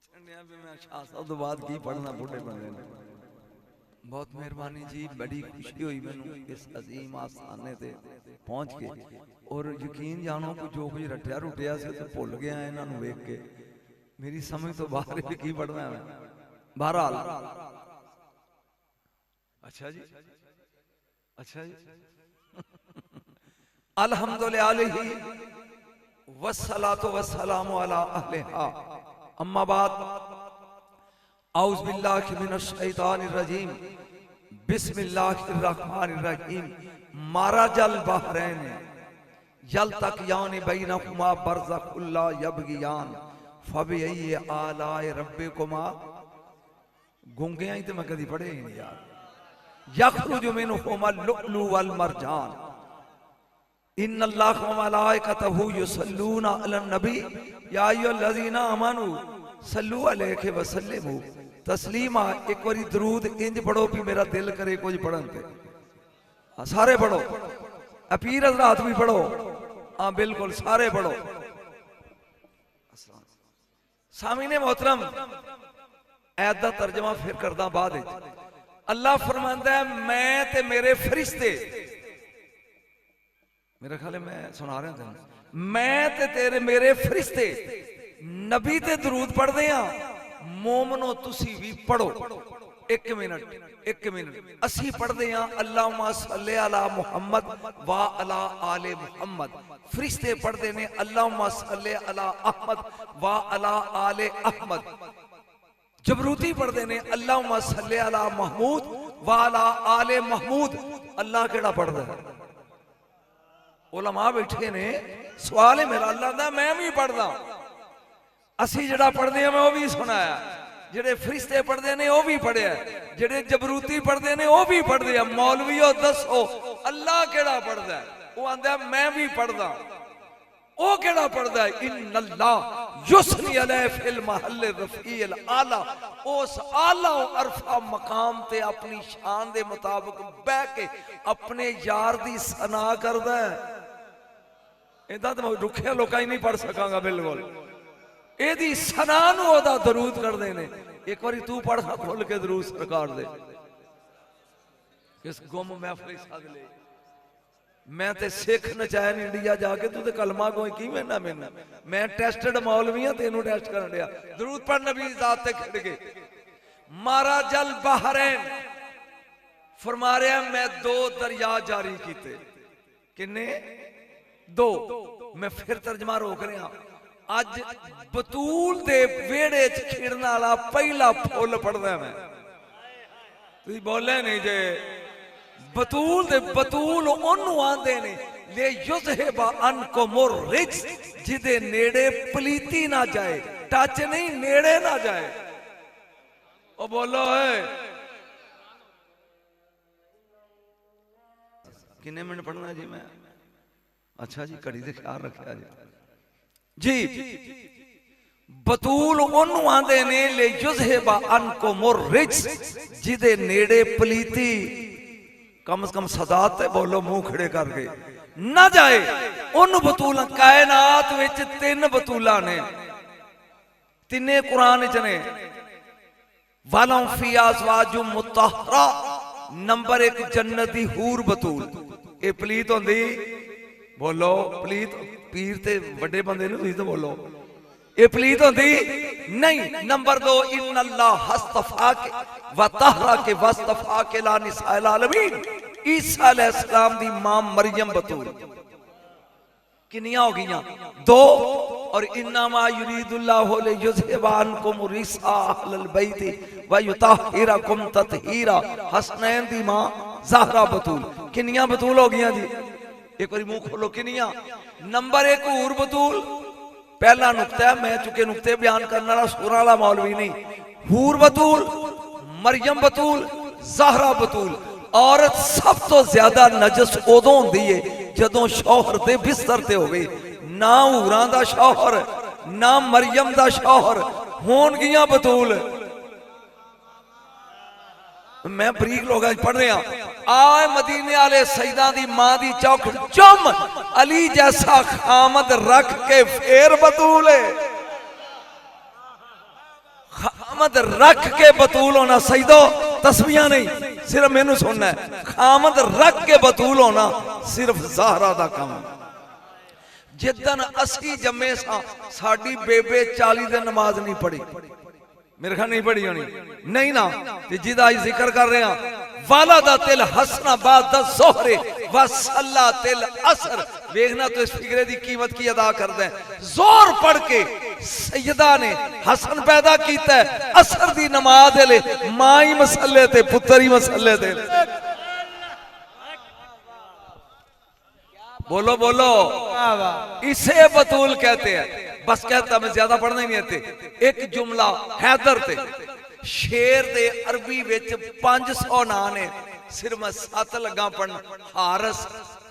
मैं शाह साहब तो बाद की पढ़ना बुढ़े बंदे ने। बहुत मेहरबानी जी, बड़ी खुशी हुई मैनू इस अजीम आस्थाने ते पहुंच के। और यकीन जानो कि जो कुछ रटिया रुटिया से तो भुल गया इन्हां नूं वेख के, मेरी समझ तो बाहर है की पढ़ना है। बहरहाल अच्छा जी, अच्छा जी। अल्हम्दुलिल्लाह वस्सलातु वस्सलामु अला अहलिहा अम्मा बाद औज़ु बिल्लाहि मिनश शैतानिर रजीम बिस्मिल्लाहिर रहमानिर रहीम। माराजल बहरैन यल्तक़ियान बैनहुमा बरज़खुल ला यबग़ियान फबिअय्यि आलाए रब्बिकुमा। गूंगे ही तो मैं कभी पढ़े ही नहीं यार। यख़रुजु मिनहुमा लुअलु वल मरजान इन्नल्लाह व मलाइकतहु युसल्लूना अलन नबी या अय्युहल्लज़ीना आमनू सल्लू अलैहि व सल्लिमू तस्लीमा। एक बारी दरूद इंज पढ़ो भी मेरा दिल करे कुछ पढ़न ते। सारे पढ़ो, पीर हज़रात भी पढ़ो। हाँ बिल्कुल सारे पढ़ो। सामीने मोहतरम, ऐत दा तर्जमा फिर करदा बाद। अल्लाह फरमांदा है मैं ते मेरे फरिश्ते, मेरा ख्याल है मैं सुना रहा था, मैं ते तेरे मेरे फरिश्ते नबी ते दरूद पढ़दे हां। मोमनो तुसी भी पढ़ो। एक मिनट असी पढ़दे हां अल्लाहुम्मा सल्ली अला मुहम्मद व अला आले मुहम्मद। फरिश्ते पढ़दे ने अल्लाहुम्मा सल्ली अला अहमद व अला आले अहमद। जबरूती पढ़दे ने अल्लाहुम्मा सल्ली अला महमूद व अला आले महमूद। अल्लाह केड़ा पढ़दा है? उलमा बैठे ने। सवाल है मेरा, अल्लाह दा मैं भी पढ़दा। असी जड़ा पढ़दे हैं मैं वो भी सुनाया, जेड़े फरिश्ते पढ़दे ने वो भी पढ़िया, जेड़े जबरूती पढ़दे ने वो भी पढ़दे हैं। मौलवियो दसो अल्लाह केड़ा पढ़दा है? वो आंदा मैं भी पढ़दा। वो केड़ा पढ़दा है? इन्नल्लाह युस्नी अलैहि फिल महल रफील आला। उस आला अरफा मकाम ते अपनी शान दे मुताबिक बैठ के अपने यार दी सना करदा है। इदा तो मैं रुखिया लोग ही नहीं पढ़ सकांगा बिल्कुल। एदी सना नूं ओदा दरूद करदे ने। एक बारी तू पढ़ खोल के दरूद सरकार दे। किस गुम महफिल सद ले मैं ते सिख नचाया इंडिया जाके, तू ते कलमा कोई की मैना मैना। मैं टेस्टेड मौलवी हां, तेनू टेस्ट करन दिया। दरूद पढ़ नबी जात ते खड़ के। मारा जल बहरैन फरमा रहा मैं दो दरिया जारी कीते। किन्ने? दो। मैं फिर तर्जमा रोक रहा। अज बतूल दे वेड़े च खिड़न वाला पहला फुल पढ़दा मैं। तुसीं बोले नहीं जे बतूल दे बतूल ओनू आंदे ने ले युज़हिबा अनकुमुर रिज्स, जिदे नेड़े पलीती ना जाए। टच नहीं, नेड़े ना जाए। ओ बोलो है किन्ने मिनट पढ़ना जी मैं? अच्छा जी घड़ी दे ख्याल रखा जी। बतूल ओनू आंदे ने ले युज़हिबा अनकुमुर रिज्स, जिदे नेड़े पलीती कम से कम सदात ते बोलो मुंह खड़े करके ना जाए। उन बतूल कायनात विच तीन बतूला ने, तिने कुरान च ने। वालम फी अज़वाजुम मुतहरा, नंबर एक जन्नती हूर बतूल। ये पलीत होंदी बोलो पलीत पीर ते बड़े बंदे ने, तुसीं तो बोलो ये पलीत होंदी नहीं। नंबर दो इन्नल्लाह हस्तफा के व तहरा के वस्तफा के ला निसाइल आलमीन। ईसा अलैहिस्सलाम दी मां मरियम बतूल। किनियां हो गईयां? दो। और इन्नमा युरीदुल्लाहु लियुज़हिबा अन्कुम रिसा अहलल बैति व युतहिरकुम तत्हीरा। हसनैन दी मां ज़हरा बतूल। किनियां बतूल हो गईयां जी? एक बार मुंह खोलो किनियां? नंबर एक हूर बतूल। पहला नुक्ता है, मैं चुके नुक्ते बयान करने वाला सूरा वाला मौलवी नहीं। हूर बतूल, मरियम बतूल, ज़हरा बतूल। औरत सब तो ज्यादा नजस उदों होंदी है जदों शौहर दे बिस्तर ते होवे। ना हूरां दा शौहर ना मरियम दा शौहर होणगियां बतूल। मैं बरीक लोग पढ़ रहा। आए मदीने वाले सईदा दी मां दी चौख चुम अली जैसा खामद रख के फेर बतूल है। खामद रख के बतूल होना सजदो तस्बीहां नहीं, सिर्फ मैनू सुनना है। खामद रख के बतूल होना सिर्फ ज़हरा दा काम। जिदन असी जम्मे साडी बेबे 40 दिन नमाज नहीं पढ़ी, मेरे ख्याल नहीं पढ़ी होनी, नहीं ना, जिदा जिक्र कर रहे हैं वाला दा तिल हसना बाद दा ज़ोहरे वसल्ला तिल असर। देखना तो इस फिक्रे की कीमत की अदा करता है। जोर पढ़ के सैयदा ने हसन पैदा किया है, असर दी नमाज ले मां ही मसले ते पुत्र ही मसले ते। बोलो बोलो, इसे बतूल कहते हैं। बस कहता मैं ज्यादा पढ़ना ही नहीं आते। एक जुमला हैदर ते शेर दे अरबी विच 500 ना ने, सिर्फ मैं 7 लगा पढ़न। हारस,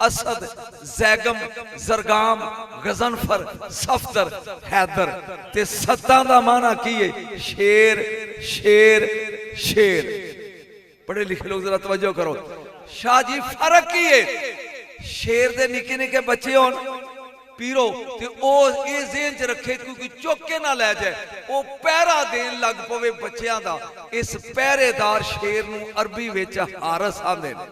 असद, जैगम, जरगाम, गजनफर, सफदर, हैदर ते 7 दा माना की है शेर शेर शेर। पढ़े लिखे लोग जरा तवज्जो करो। शाह जी फर्क की है, शेर दे निके निके बच्चे होन पीरो ते ओ ये ज़हन च रखे क्योंकि चुक के ना ले जाए, वो पहरा देन लग पवे बच्चों का। इस पहरेदार शेर नूं अरबी विच हारस आंदे ने।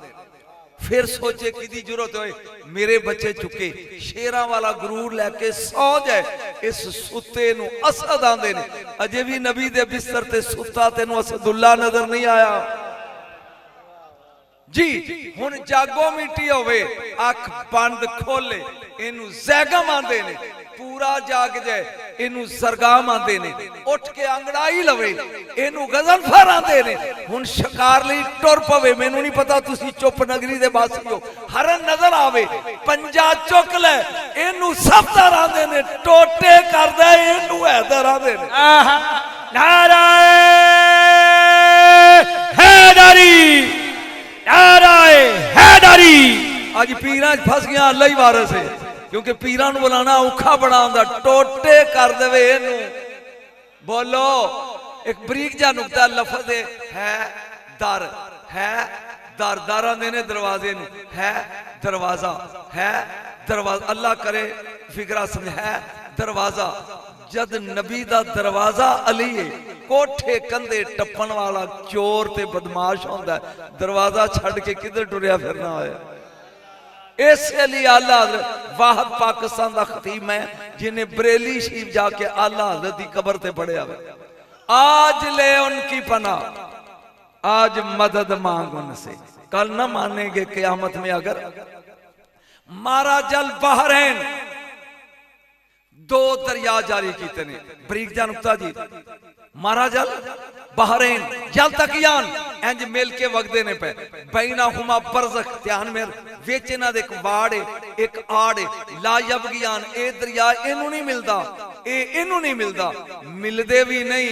फिर सोचे कि जरूरत होए मेरे बच्चे चुके, शेरां वाला गुरूर लैके सौ जाए। इस सुते नूं असद आंदे ने। अजे भी नबी दे बिस्तर ते सुता तेनू असदुल्ला नजर नहीं आया जी। हुण जागो मिट्टी होवे, अख बंद खोले, इनू जैगम आंदे ने। पूरा जाग जाए, इनू सरगाम आंदे ने। उठ के अंगड़ाई लवे, इनू गजनफर आंदे ने। हुण शिकार लई टुर पवे, मैनू नहीं पता तुसी चुप नगरी दे वासी हो। हरन नजर आवे, पंजा चुक ले, इनू सफदर आंदे ने। टोटे करदा इनू हैदर आंदे ने। नाराए हैदरी, नाराए हैदरी। आज पीरां फस गया, अल्लाह ही वारिस है, क्योंकि पीरां नूं बुलाना औखा बड़ा हुंदा। टोटे कर देवे इनू। बोलो, एक बरीक जा नुकता लफज है दर, है दर, दर आंदे ने दरवाजे नूं, है दरवाजा, है दरवाजा। अल्लाह करे फिकरा समझ, है दरवाजा। जद नबी दा दरवाजा अली है, कोठे कंधे टप्पन वाला चोर ते बदमाश होंदा है, दरवाजा छड़ के किधर टुरिया फिरना होया। इस लिए आला हज़रत वाहद पाकिस्तान का खतीब है, जिन्हें बरेली शरीफ जाके आला हज़रत की कबर ते पढ़िया। आज ले उनकी पना, आज मदद मांग उनसे, कल न मानेंगे क़यामत में अगर। मारा जल बहरैन, 2 दरिया जारी कीते ने। बरीक जा नुक्ता जी, मारा जल बहरैन जल तकियान इंज मिल के वगदे ने पे। बैना हुमा बरज़ख, ध्यान मेर विच इन्हां दे एक वाड़ है, एक आड़ है। ला यबगियान, ए दरिया इनू नहीं मिलदा, ए इनू नहीं मिलदा, मिलदे भी नहीं।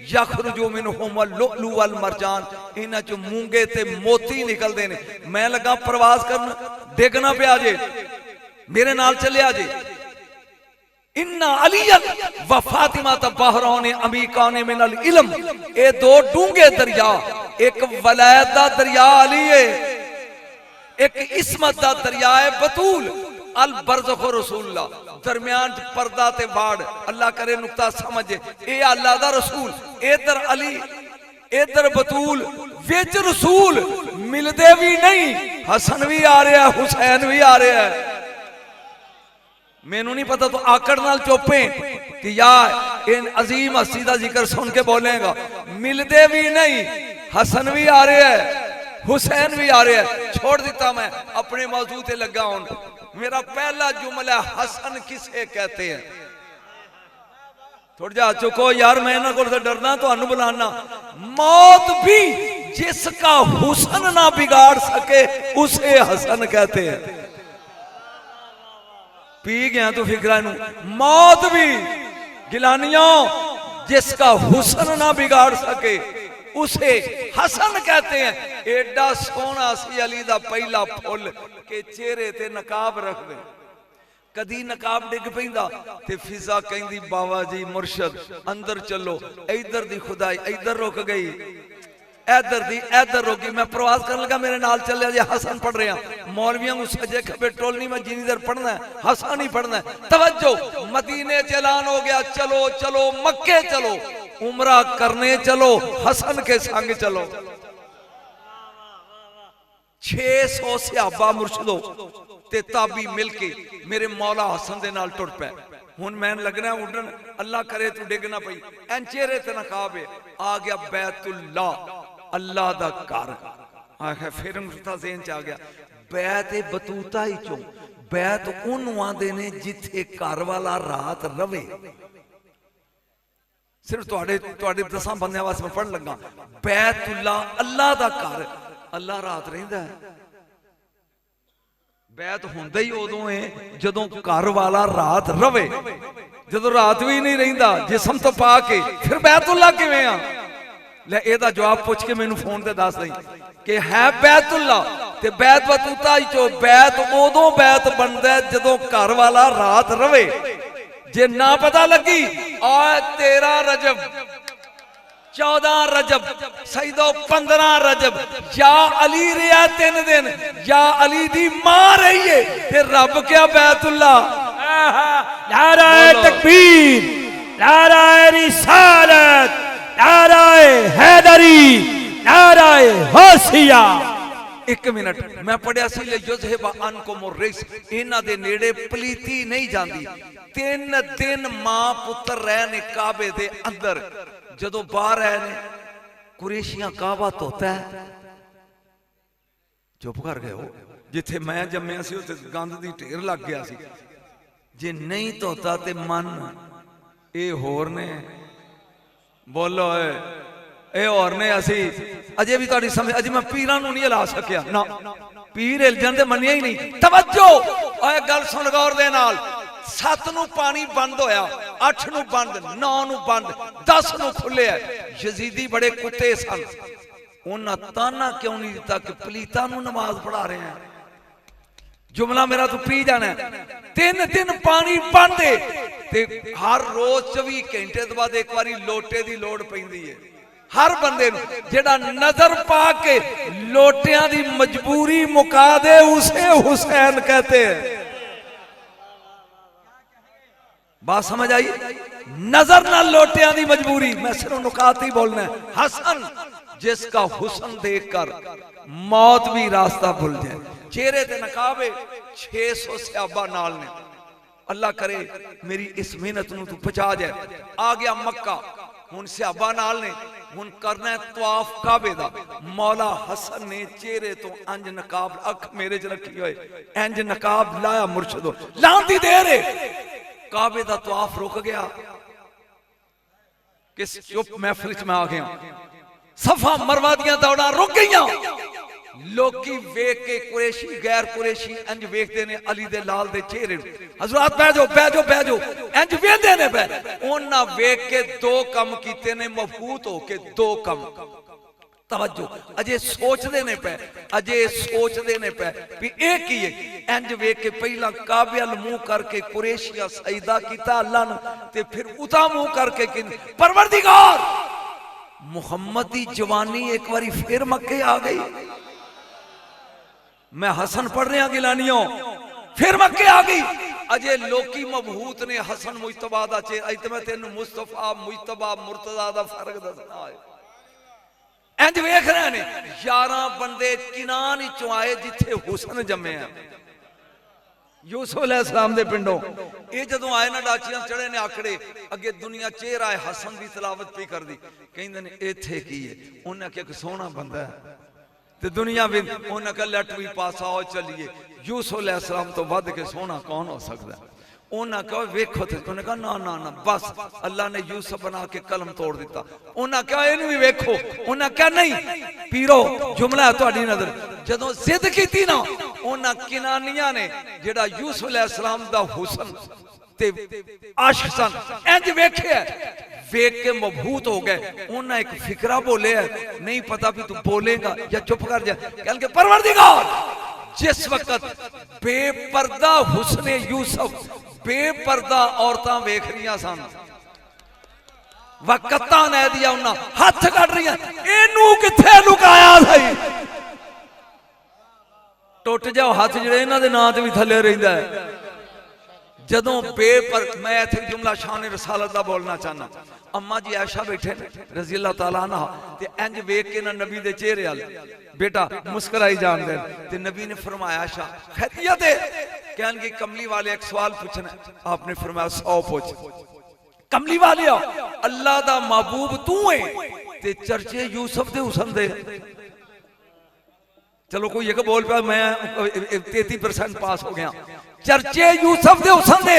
यखरुजु मिनहुमा लुअलु वल मरजान, इन्हां चों मूंगे ते मोती निकलदे ने। मैं लगा प्रवास करन, डिगना पिया जे, मेरे नाल चलिया जे। इन्ना अलियन व फातिमा तबहराने अमीकाने मिनल इल्म, ए 2 डूंगे दरिया, एक वलायत दा दरिया अली है, एक इस्मत दा दरिया है बतूल। अल बरज़ख रसूलुल्लाह, दरमियान पर्दा ते वाड़। अल्लाह करे नुक्ता समझे, ए अल्लाह दा रसूल, इधर अली इधर बतूल, विच रसूल। मिलदे भी नहीं, हसन भी आ रहा है, हुसैन भी आ रहा है। मैनू नहीं पता तो आकड़ नाल चुपे कि यार इन अजीम हस्ती का जिक्र सुन के बोलेगा। मिलते भी नहीं, हसन भी आ रहे है, हुसैन भी आ रहे है। छोड़ दिता मैं अपने मौजू ते लगा हूं। मेरा पहला जुमला हसन किसे कहते हैं। थोड़ा जा चुको यार, मैं इन्हां कोल डरना, तुहानू बुलाना। मौत भी जिसका हुसन ना बिगाड़ सके उसे हसन कहते हैं। पी गया तू फिक्रा नू। मौत भी गिलानियों जिसका हुसन ना बिगाड़ सके उसे हसन कहते हैं। एडा सोना सी अली दा पहला फुल के चेहरे ते नकाब रख दे। कदी नकाब डिग पैंदा ते फिजा कहंदी बाबा जी मुर्शद अंदर चलो, इधर दी खुदाई इधर रुक गई, इधर दी इधर रुकी। मैं प्रवास करने लगा, मेरे नाल चलिया जे। हसन पढ़ रहे हैं, मौलवियों को सजे खबे टोलनी में जिनी देर पढ़ना है, हसन ही पढ़ना है। तवज्जो, मदीने चलान हो गया, चलो चलो मक्के चलो। उमरा करने चलो, हसन के संग चलो। 600 सहाबा मुर्शदो ते ताबी मिल के मेरे मौला हसन दे नाल टुर पे। हुण मैं लगना उड़न, अल्लाह करे तू डिग ना पई। एन चेहरे ते नकाब है, आ गया बैतुल्ला, अल्लाह दा घर। आखिर फिर मुस्ता ज़हन च आ गया, बैत बतूता ही चो, बैत उन्होंने आंदे ने जिथे घर वाला रात रवे। सिर्फ तुहाडे 10 बंदियां वास्ते मैं पढ़ लगा, बैतुल्ला अल्लाह दा घर, अल्लाह रात रहिंदा है। बैत हुंदा ही उदों है जदों घर वाला रात रवे। जदों रात भी नहीं रहिंदा जिस्म तो पा के, फिर बैतुल्ला किवें आ? ले एदा जवाब पूछ के मैनू फोन ते दस दई कि है बैतुल्ला ते बैत बतूता ही चो। बैत उदों बैत बनदा है जदों घर वाला रात रवे। जे ना पता लगी आ 13 रजब, 14 रजब, सईदो 15 रजब, या अली रिया 3 दिन, या अली दी मां रही है, ते रब क्या बैतुल्ला। नाराए तकबीर, नाराए रिसालत, नाराए हैदरी, नाराए होशिया। 1 मिनट मैं पढ़िया सी ले युज़हिबा अनकुम रिस, इन्हां दे नेड़े पलीती नहीं जाती। 3 दिन मां पुत्र रहे ने काबे दे अंदर। जदों बाहर आए ने कुरैशियां काबा धोता है, चुप कर गए हो। जिथे मैं जम्मिया सी उत्थे गंद दी ढेर लग गया सी। जे नहीं धोता ते मन ए होर ने, बोलो ए और ने। असी अजे भी तुहाडी समझ, अजे मैं पीरां नूं नहीं हिला सकिया ना, पीर हिल जांदे मन्निया ही नहीं। तवज्जो ओए गल सुन गौर दे नाल। 7 नूं पानी बंद होया, 8 नूं बंद, 9 नूं बंद, 10 नूं खुले। यजीदी बड़े कुत्ते सन, उन्हां ताना क्यों नहीं दिता कि पलीतां नूं नमाज पढ़ा रहे हैं? जुमला मेरा तू पी जाना है। 3 दिन पानी बंद है ते हर रोज 24 घंटे तो बाद एक बारी लोटे दी लोड़ पैंदी है हर बंदे नूं। जेड़ा नजर पा के लोटियां दी मजबूरी मुका दे उसे हुसैन कहते हैं। बात समझ आई? नजर ना लोटियां दी मजबूरी। मैं सिर्फ नुकात ही बोलना है। हसन जिसका हुस्न देखकर मौत भी रास्ता भूल जाए। चेहरे ते नकाब है, 600 सहाबा नाल ने। अल्लाह करे मेरी इस मेहनत नूं तू पहुंचा जाए। आ गया मक्का, हुन सहाबा नाल ने, हुन करना है तवाफ काबे दा। मौला हसन ने चेहरे तो अंज नकाब, अख मेरे च रखी होए, इंज नकाब लाया। मुर्शदो लांदी देर है, काबे दा तवाफ रुक गया। किस चुप महफिल च मैं आ गया। सफा मरवा दियां दौड़ां रुक गईयां। लोकी वेख के कुरैशी गैर कुरैशी इंज वेखदे ने अली दे लाल दे चेहरे। हजरत बैठ जाओ बैठ जाओ बैठ जाओ, इंज वेंदे ने पै। उन्हां वेख के 2 कम कीते ने, मफूत होके 2 कम। तवज्जो अजे सोचदे ने पै, अजे सोचदे ने पै भी ए की है। इंज वेख के पहला काबे अल मुंह करके कुरैशिया सजदा कीता अल्लाह नूं, ते फिर उता मुंह करके कि परवरदिगार मुहम्मद दी जवानी एक बारी फिर मक्के आ गई। मैं हसन पढ़ रहा गिलानियों, फिर मक्के आ गई। अजे लोकी मबहूत ने हसन मुजतबा दा चे, अज मैं तेन मुस्तफा मुजतबा मुर्तजा दा फर्क दसना है। इंज वेख रहे ने 11 बंदे किनान विचों आए जिथे हुसन जमे हैं। यूसुफ अलैहिस्सलाम दे पिंडों ये जदों आए ना, डाचियां चढ़े ने आकड़े अगे, दुनिया चेहरा है हसन की तलावत पी कर दी। कहंदे ने इत्थे की है? उन्हें आख्या कि सोहना बंदा है ते दुनिया भी। उन्हें कहा लट भी पासा आओ चलिए। यूसुफ अलैहिस्सलाम तो वध के सोहना कौन हो सकता है? उन्हें कहा वेखो थे। उन्हें कहा ना ना ना, बस अल्लाह ने यूसुफ बना के कलम तोड़ दिता। उन्हें कहा इन्हें भी वेखो। उन्हें कहा नहीं पीरो, जुमला है तुहाडी नजर। जदों जिद की ना, उन्हें किनानिया ने जेड़ा यूसुफ अलैहिस्सलाम दा हुस्न ते आशिक सन, इंज वेखे वेख के मबहूत हो गए। उन्हें एक फिक्रा बोले है, नहीं पता भी तू बोलेगा या चुप कर जा। कह के परवरदिगार जिस वक्त बेपर्दा हुस्ने यूसुफ, बेपर्दा औरतां वेख रही सन, वकता ने दिया उन्हें हाथ कट रही, इनू किथे लुकाया सही। टुट जाओ हाथ, जेड़े इन्हां दे नां ते भी थल्ले रहिंदा है। जदों बेपर मैं इथे जुमला शान रसालत दा बोलना चाहना। अम्मा जी आयशा बैठे ने रजी अल्लाह तआला अन्हा ते इंज वेख के ना नबी दे चेहरे वाल बेटा मुस्कुराई जान दे ते नबी ने फरमाया आयशा खैरियत है? कहन की कमली वाले एक सवाल पूछना। आपने फरमाया 100 पूछ। कमली वाले अल्लाह दा महबूब तू है ते चर्चे यूसुफ दे हुसन दे। चलो कोई एक बोल पाया मैं 33% पास हो गया। चर्चे यूसुफ दे हुसन दे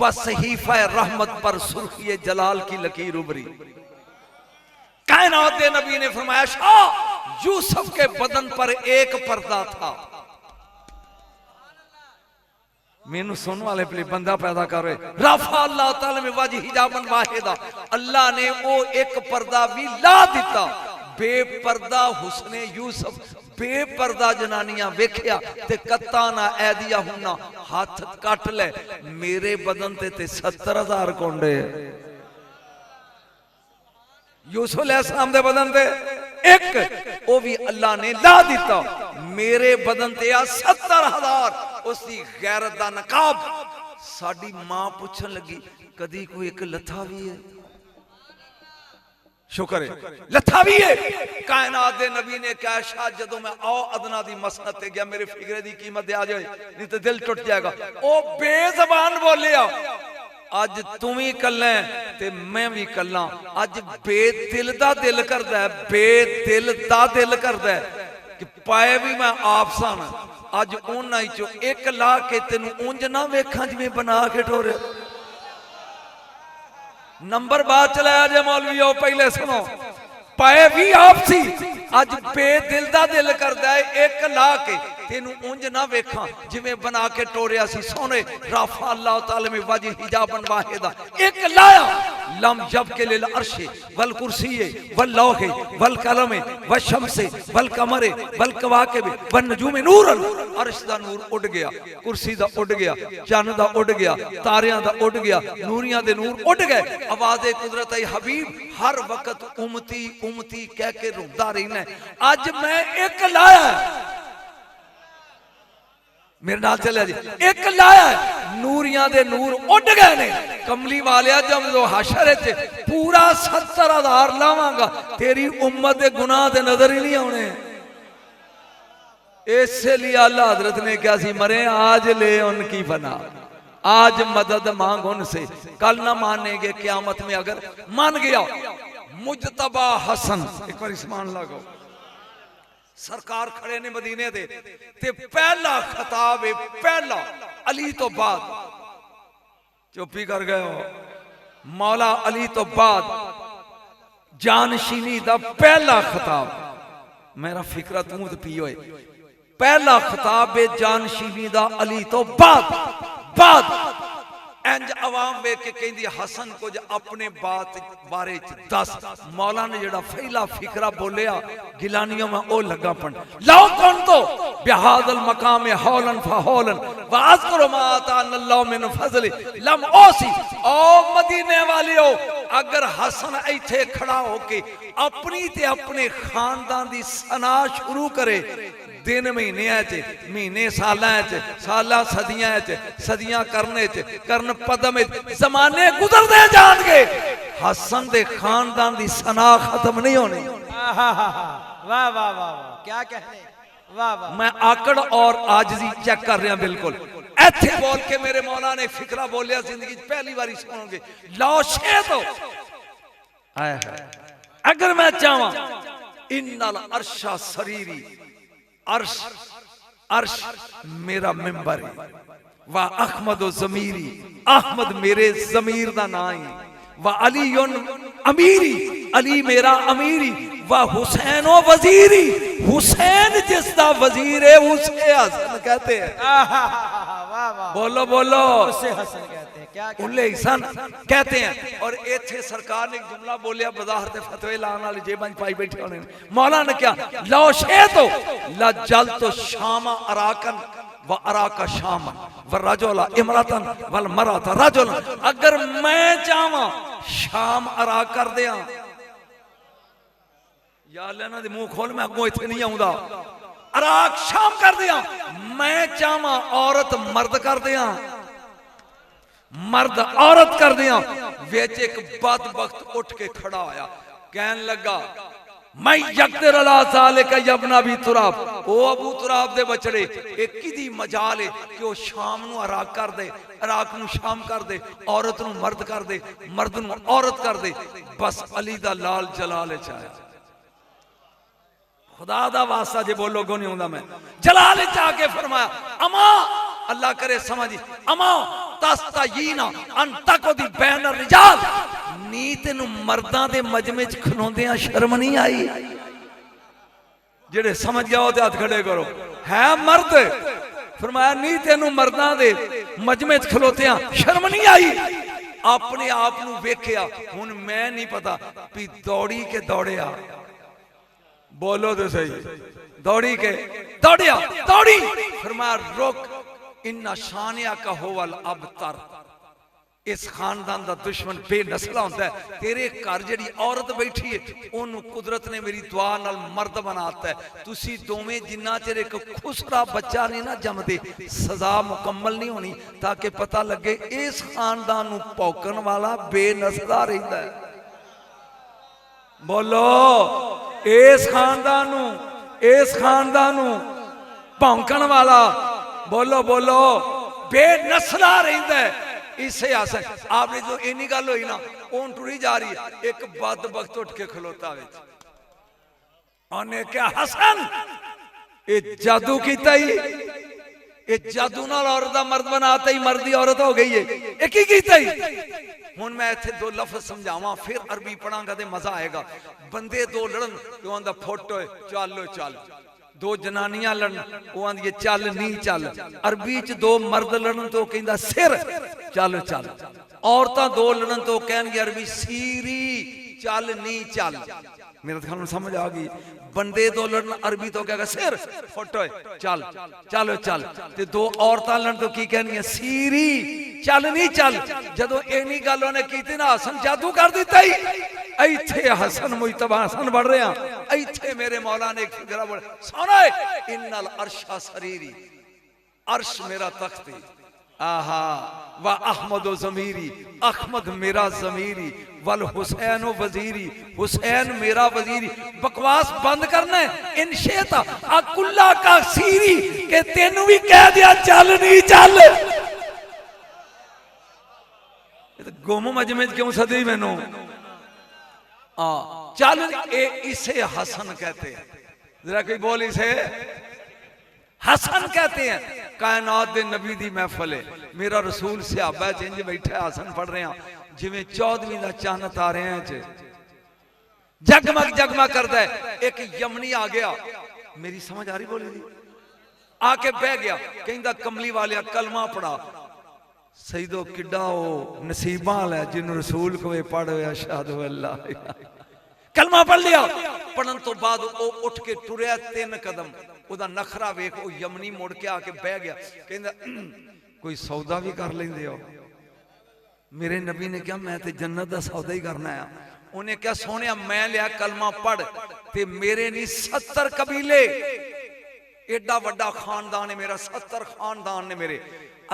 बस सहीफा रहमत पर सुर्खी जलाल की लकीर उभरी। कायनात दे नबी ने फरमाया शाह यूसुफ के बदन पर एक पर्दा था। मेनू सुन वाले पे बंदा पैदा करे रफा अल्लाह ताला में वजह हिजाबन वाहिदा। अल्लाह ने वो एक पर्दा भी ला दिता। बेपर्दा हुस्ने यूसुफ बेपर्दा जनानियां वेख्या ते कत्ता ना ऐदिया हुना हाथ कट ले मेरे बदन ते 70,000 कोंडे यूसुफ अलैहिस्सलाम दे बदन ते एक वो भी अल्लाह ने ला दिता। मेरे बदन ते 70,000 उसकी गैरत दा नकाब। साडी मां पूछन लगी कदी कोई एक लथा भी है? शुक्र है लथा भी है। कायनात दे नबी ने कहा शाह जदों मैं आओ अदना दी मसनत ते गया मेरे फिगरे दी कीमत दे आ जाए नहीं तो दिल टुट जाएगा। ओ बेजबान बोलिया अज तू भी कल्ला ते मैं भी कल्ला। अज बेदिल दा दिल करदा है बेदिल दा दिल करदा है कि पाए भी मैं आप सन। अज उन्हां चो एक ला के तेनू उंज ना वेखां जिवें बना के ठोरे। नंबर बाद चलाया जे मौलवियों पहले सुनो पाए भी आप सी अज बेदिल दा दिल करदा है एक ला के तेनू उंज ना वेखां जिवें बना के टोरिया सी सोने रफा अल्लाह ताला में वजह हिजाबन वाहिदा। एक लाया लम जब के लिल अर्शे वल कुर्सीए वल लौहे वल कलमे व शम्से वल कमरे वल कवाकिबे वन नजूमे नूरन। अर्श दा नूर उड़ गया कुर्सी दा उड़ गया चन्न दा उड़ गया तारियां दा उड़ गया नूरियां दे नूर उड़ गए। आवाज़े कुदरत आई हबीब हर वक्त उम्मती उम्मती कह के रोंदा रहना। अज मैं एक लाया मेरे नाल चलिया जी एक लाया नूरियां दे नूर उड़ गए ने। कमली वालिया जब जो हाशर पूरा 70,000 लावांगा तेरी उम्मत दे गुनाह दे नजर ही नहीं आने। इसलिए अल्लाह हजरत ने क्या सी मरे आज ले उनकी बना आज मदद मांग उनसे कल ना मानेंगे क्यामत में। अगर मान गया मुजतबा हसन एक बार ईमान लागो सरकार खड़े ने मदीने दे ते पहला खिताब है पहला अली तो बाद चुप्पी कर गए हो मौला अली तो बाद जानशीनी दा पहला खिताब। मेरा फिक्रा तू तो पियो पहला खिताब है जानशीनी दा अली तो बाद बाद इंज आवाम वेख के कहती हसन कुछ अपने बात बारे दस। मौला ने जेड़ा फैला फिकरा बोलिया गिलानियों में ओ लगा पन लाओ कौन तो बिहादल मकाम हौलन फहौलन वाज़कुर मा आताना अल्लाह मिन फज़ली लम ओसी। ओ मदीने वालियो अगर हसन इथे खड़ा होके अपनी ते अपने खानदान दी सना शुरू करे दिन महीने साल सदियां करने करन पदम जमाने गुजरते जान गए हसन दे खानदान दी सना खत्म नहीं होनी। वाह वाह वाह क्या कहने वाह वाह। मैं आकड़ और आजजी चेक कर रहा बिल्कुल ऐथे बोल के मेरे मौला ने फिक्रा बोलिया जिंदगी पहली बारी सुनोगे लो शे तो अगर मैं चाहवा इन्नल अर्शा सरीरी अर्श अर्श मेरा मिंबर है वा अहमद ज़मीरी अहमद मेरे ज़मीर दा नाम है वा अलीयुन अमीरी अली मेरा अमीरी वा हुसैन ओ वजीरी हुसैन जिसका वजीर है उसे हसन कहते हैं। बोलो बोलो उसे हसन कहते हैं क्या उल्ले हसन कहते हैं। और इथे सरकार ने एक जुमला बोलिया बाजार दे फतवे लाने वाले जेबन पाई बैठे होने मौला ने क्या लो शे तो ला जल तो शामा अराकन व अराका शामा व रजुला इमरातन वल मराता रजुला। अगर मैं चाहवा शाम अरा कर दिया या लेना दे मुंह खोल मैं अगों इथे नहीं आऊंदा अराक शाम कर दिया। मैं चाहवा औरत मर्द कर दिया मर्द औरत कर दिया विच एक बदबख्त उठ के खड़ा होया कहन लगा मैं यकदर अला ज़ालिका यबना भी तुराब ओ अबू तुराब दे बचड़े एक दी मजाल है कि वो शाम नू अराक कर दे अराक नू शाम कर दे औरत नू मर्द कर दे मर्द नू औरत कर दे बस अली दा लाल जलाल चाया खुदा दा वास्ता जे बोलो को नहीं आंदा मैं जलाल चाके फरमाया अमा अल्लाह करे समझ अमा तस्तायीना अंतको दी बैन रिजाल नी तेनू मर्दां दे मजमे च खलोंदियां शर्म नहीं आई जेड़े समझ जाओ ते हाथ खड़े करो है मर्द फरमाया नी तेनू मर्दां दे मजमे च खलोतियां शर्म नहीं आई अपने आप नू वेखिया हुन मैं नहीं पता भी दौड़ी के दौड़िया बोलो तो सही दौड़ी के दौड़िया दौड़ी फरमाया रुक इन्ना शानिया का होवल अबतर इस खानदान का दुश्मन बेनस्ला होता है तेरे घर जी औरत बैठी है ओनू कुदरत ने मेरी दुआ नाल मर्द बनाता है तुसी दोवें जिन्ना चिर एक खुसरा बच्चा नहीं ना जमदे सजा मुकम्मल नहीं होनी ताकि पता लगे इस खानदान नू भौंकण वाला बेनस्ला रहिंदा है बोलो इस खानदान नू भौंकण वाला बोलो बोलो बेनस्ला रहिंदा है इसे आसन आपने जो इन्नी गल हुई ना उन टुरी जा रही है एक बदबख्त उठ के खलोता उन्हें क्या हसन ये जादू कीता ही ये जादू नाल औरत दा मर्द बनाता ही मर्द दी औरत हो गई है ये की कीता ही हुन मैं इत्थे दो लफ्ज समझावां फिर अरबी पढ़ांगा ते मजा आएगा बंदे दो लड़न तो आंदा फोटो चलो चल दो जनानियां लड़न वो आंदी चल नहीं चल अरबी च दो मर्द लड़न तो कहंदा सिर चल चल औरतां दो लड़न तो कहणगे अरबी सीरी चल नहीं चल मेरे ख्याल में समझ आ गई बंदे दो लड़न अरबी तो कहेगा सिर फोटो चल चलो चल ते दो औरतां लड़न तो की कहणगे सीरी चल नहीं चल जदों इन्नी गल उन्हें कीती ना हसन जादू कर दिता ही इत्थे हसन मुजतबा हसन बढ़ रहे हैं इत्थे मेरे मौला ने एक फिक्रा बोल सुनो इन्नल अर्शा सरीरी अर्श मेरा तख्त है आहा व अहमद ज़मीरी अहमद मेरा ज़मीरी वल हुसैन वजीरी हुसैन मेरा वजीरी बकवास बंद करना है इन शेता अकुल्ला का सीरी के तेनू भी कह दिया चल नहीं चल गुम मजमे क्यों सदी मैनू चल इसे हसन कहते हैं जरा कोई बोल इसे हसन कहते हैं कायनात दे नबी दी महफिल है मेरा रसूल सहाबा च इंज बैठा हसन पढ़ रहे हैं जिवें 14वीं दा चन्न तारियां च जगमग जगमग करदा है एक यमनी आ गया मेरी समझ आ रही बोली दी आके बह गया कहंदा कमली वालिया कलमा पढ़ा सईदो किड्डा ओ नसीबां वाला जिन्नू रसूल कोई पढ़ होया अशहदु अल्लाह कलमा पढ़ लिया पढ़न तो बाद वो उठ के टुरया 3 कदम ओदा नखरा वेख ओ यमनी मुड़ के आके बह गया कहंदा कोई सौदा भी कर लेंदे हो मेरे नबी ने कहा मैं ते जन्नत दा सौदा ही करना है उन्हें क्या सोनिया मैं लिया कलमा पढ़ ते मेरे नहीं 70 कबीले एडा वड्डा खानदान है मेरा 70 खानदान ने मेरे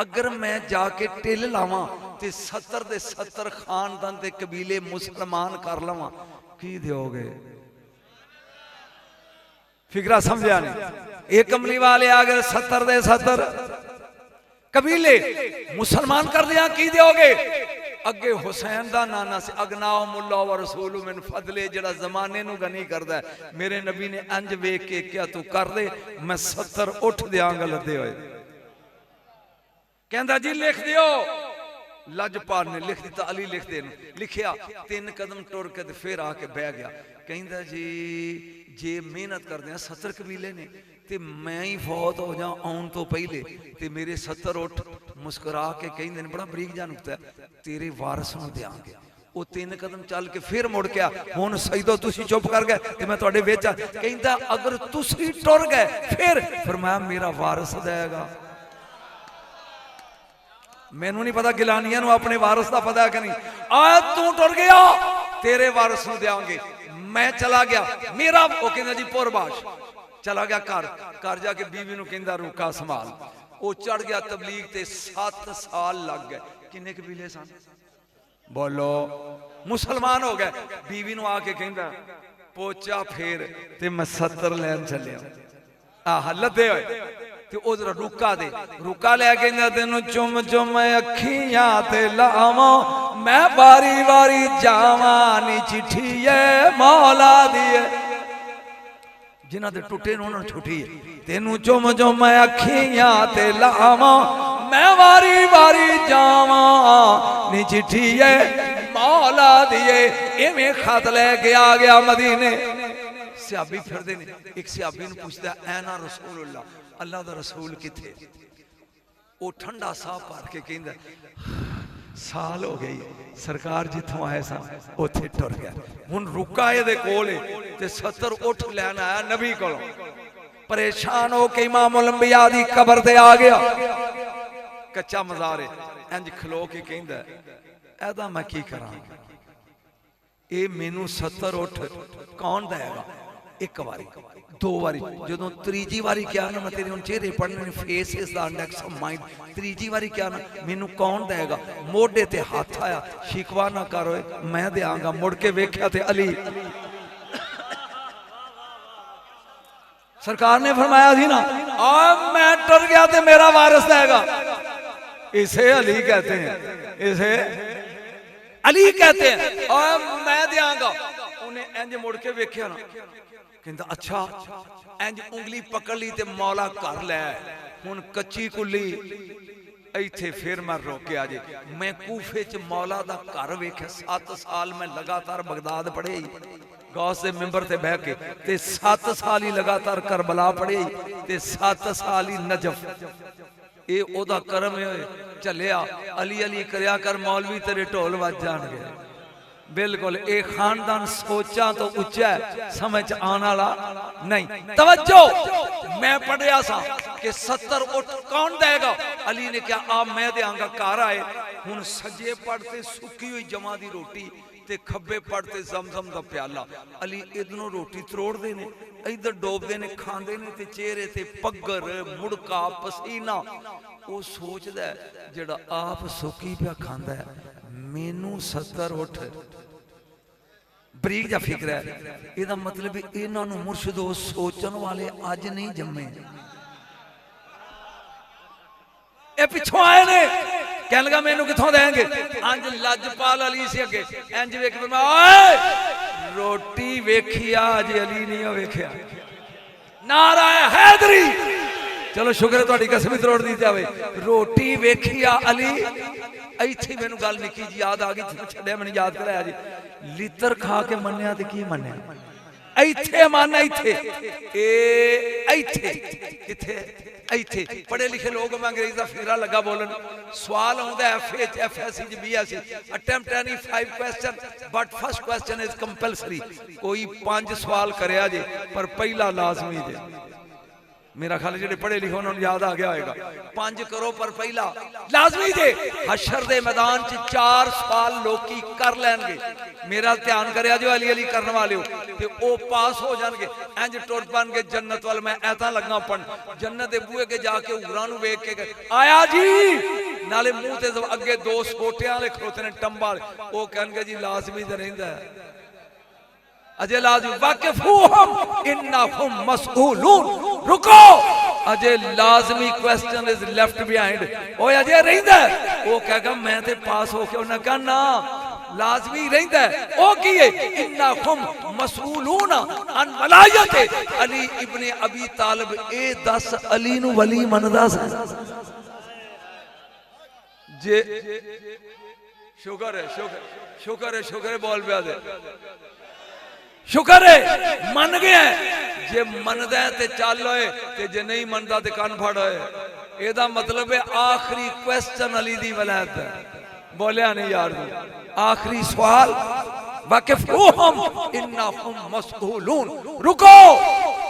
अगर मैं जाके टिल लावां ते 70 दे 70 खानदान दे कबीले मुसलमान कर लवां की दोगे फिक्रा समझा नहीं एक कमली वाले आ गए 70 दे 70 कबीले मुसलमान कर दिया की दोगे अगे हुसैन दा नाना से अगनाओ मुल्ला व रसूल मिन फदले जड़ा जमाने नु गनी करदा है मेरे नबी ने अंज वेख के क्या तू कर दे मैं 70 उठ देंगा लदे होए कहंदा जी लिख दियो लजपाल ने लिख दिता अली लिख दे लिखिया 3 कदम टुर के फिर आके बह गया कहंदा जी जे मेहनत करदे 70 कबीले ने ते मैं ही फौत हो जा आउन तो पहले ते मेरे 70 उठ मुस्कुरा के कहंदे ने बड़ा बरीक जा नुक्ता तेरे वारस नूं देंगे वो 3 कदम चल के फिर मुड़ गया हुण सईदो तुसी चुप कर गए ते मैं तुहाडे विच कहंदा अगर तुसी टुर गए फिर फरमाया मेरा वारस देगा मैनू नहीं पता गिलानिया नूं अपने वारस का पता कि नहीं आ तू टुर गया तेरे वारस नूं देंगे मैं चला गया मेरा वो कहंदा जी पुरबाश चला गया घर जाके बीवी नूं कहंदा रूखा संभाल वो चढ़ गया तबलीग ते 7 साल लग गए किन्ने कबीले सन बोलो मुसलमान हो गए बीवी नूं आके कहंदा पोचा फेर ते मैं 70 लैन चलिया आह लदे होए ते ओ जरा रुका लैके तेनू चुम चुम अखियां ते लावां मैं बारी बारी जावां नी चिट्ठी है मौला दी जिन्हां दे टुटे ने उन्हां नूं छुट्टी है तेनू चुम चुम अखियां ते लावां मैं बारी बारी जावां नी चिट्ठी है मौला दी इवें खत लैके आ गया मदीने सियाबी फिरदे ने एक सियाबी नूं पुछदा ऐ ना रसूलुल्लाह अल्लाह दा रसूल किथे वो ठंडा साह भर के कहंदा साल हो गई सरकार जिथों आए सन उथे टुर गया हुण रुका इहदे कोल ते 70 उठ लैन आया नबी कोलों परेशान हो के इमामुल अंबिया दी कबर ते आ गया कच्चा मज़ार है इंज खलो के कहंदा ऐदा मैं की करां ए मैनू 70 उठ कौन देगा एक बारी दो बारी जो तीजी बारी क्या ना मैं तेरे चेहरे पढ़ने face is the index of mind तीजी बारी क्या ना मैनू कौन देगा मोढे ते हाथ आया शिकवा ना करो मैं देंगा मुड़ के वेख्या ते अली सरकार ने फरमाया थी ना मैं टुर गया ते मेरा वारिस देगा इसे अली कहते हैं इसे अली कहते हैं और मैं देंगा उन्हें इंज मुड़ के वेख्या ना कहता अच्छा इंज उंगली पकड़ ली ते मौला कर लै हुण कच्ची कुली इत्थे फिर मैं रोकिया जे मैं कूफे च मौला दा घर वेख्या 7 साल मैं लगातार बगदाद पढ़े गौस दे मिंबर ते बह के ते 7 साल ही लगातार करबला पढ़े ते 7 साल ही नजफ ये ओदा करम चलिया अली अली करया कर मौलवी तेरे ढोल वज जाणगे बिल्कुल ए खानदान सोचा तो उच्चा है समझ आने वाला नहीं तवज्जो मैं पढ़िया सा कि 70 उठ कौन देगा अली ने क्या आप मैं देंगा घर आए हुण सजे पढ़ते सुकी हुई जमा दी रोटी ते खब्बे पढ़ते जमजम दा प्याला अली इधरों रोटी त्रोड़ते ने इधर डोबते ने खांदे ने ते चेहरे ते पग्गर मुड़का पसीना वो सोचदा जेड़ा आप सुकी पिया खांदा है मैनू 70 उठ बरीक जा फिक्र है इहदा मतलब इन्हों मुर्शद सोचन वाले अज नहीं जम्मे ए पिछों आए ने कह लगा मैनू किथों देंगे अंज लजपाल अली से अगे इंज वेख रोटी वेखिया अज अली नहीं वेख्या नारा हैदरी चलो शुक्र है तुहाडी कसम तोड़ दी जावे रोटी वेखिया अली इत्थे मैनू गल निक्की जी याद आ गई छड्या मैनू याद कराया जी लितर खा के मन्निया ते की मन्निया इत्थे मन इत्थे ए इत्थे किथे इत्थे पढ़े लिखे लोग मैं अंग्रेजी का फेरा लगा बोलन सवाल आउंदा एफएससी च BSc attempt any 5 question but first question is compulsory कोई 5 सवाल करया जे पर पहला लाजमी जे मेरा ख्याल जो पढ़े लिखे उन्होंने याद आ गया होगा 5 करो पर पहला लाजमी जे हशर दे मैदान च 4 सवाल लोकी कर लेंगे मेरा ध्यान करे जो अली अली करने वाले हो ते ओ पास हो जाएंगे इंज टुर पणगे जन्नत वाल मैं ऐसा लगा पढ़ जन्नत के बूहे के जाके उगरां नूं वेख के आया जी नाले मुंह ते अगे 2 सोटियां वाले खड़ोते ने टंबा वो कहणगे जी लाजमी ते रहिंदा है अजय लाजमी वाकिफूहुम इन्नहुम मसऊलून रुको अजय लाजमी क्वेश्चन इज लेफ्ट बिहाइंड ओ अजय रहिंदा वो कहेगा मैं ते पास हो के उन्हें कहा ना लाजमी रहिंदा ओ की है इन्नहुम मसऊलून अन वलायत अली इब्ने अबी तालिब ए 10 अली नु वली मनदा सा जे शुक्र है बोल पिया दे शुक्र है मन गया जे मनदा है ते चल होए ते जे नहीं मनदा ते कान फड़ होए एदा मतलब है आखिरी क्वेश्चन अली दी वलायत है बोलिया नहीं यार आखिरी सवाल वाकिफूहुम इन्नहुम मसऊलून रुको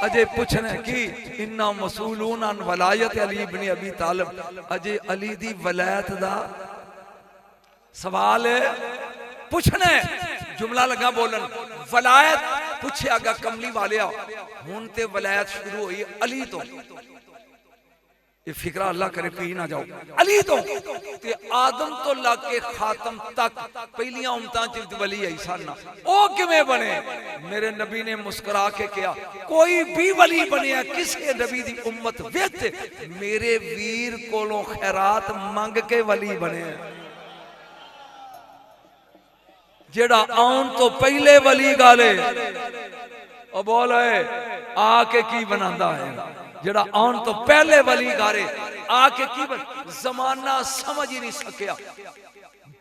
अजय पूछने की इन्ना मसऊलून अन वलायत अली इब्ने अबी तालिब अजय अली दी वलायत दा सवाल है पूछने जुमला लगा बोलन वलायत पूछे आगा कमली वाले हुन ते वलायत शुरू हुई अली तो ये फिक्रा अल्लाह करे पी ना जाओ। अली तो ते आदम तो लाके खातम तक पहलियां उम्मतां च वली आई सन, ओ किवें बने? मेरे नबी ने मुस्कुरा के कहा कोई भी वली बनिया किसी नबी दी उम्मत विच मेरे वीर कोलों खैरात मंग के वली बने। जेड़ा आउन तो पहले वली गाले ओ बोल आके की बनांदा है, जेड़ा आउन तो पहले वली गारे आके की जमाना समझ ही नहीं सकिया।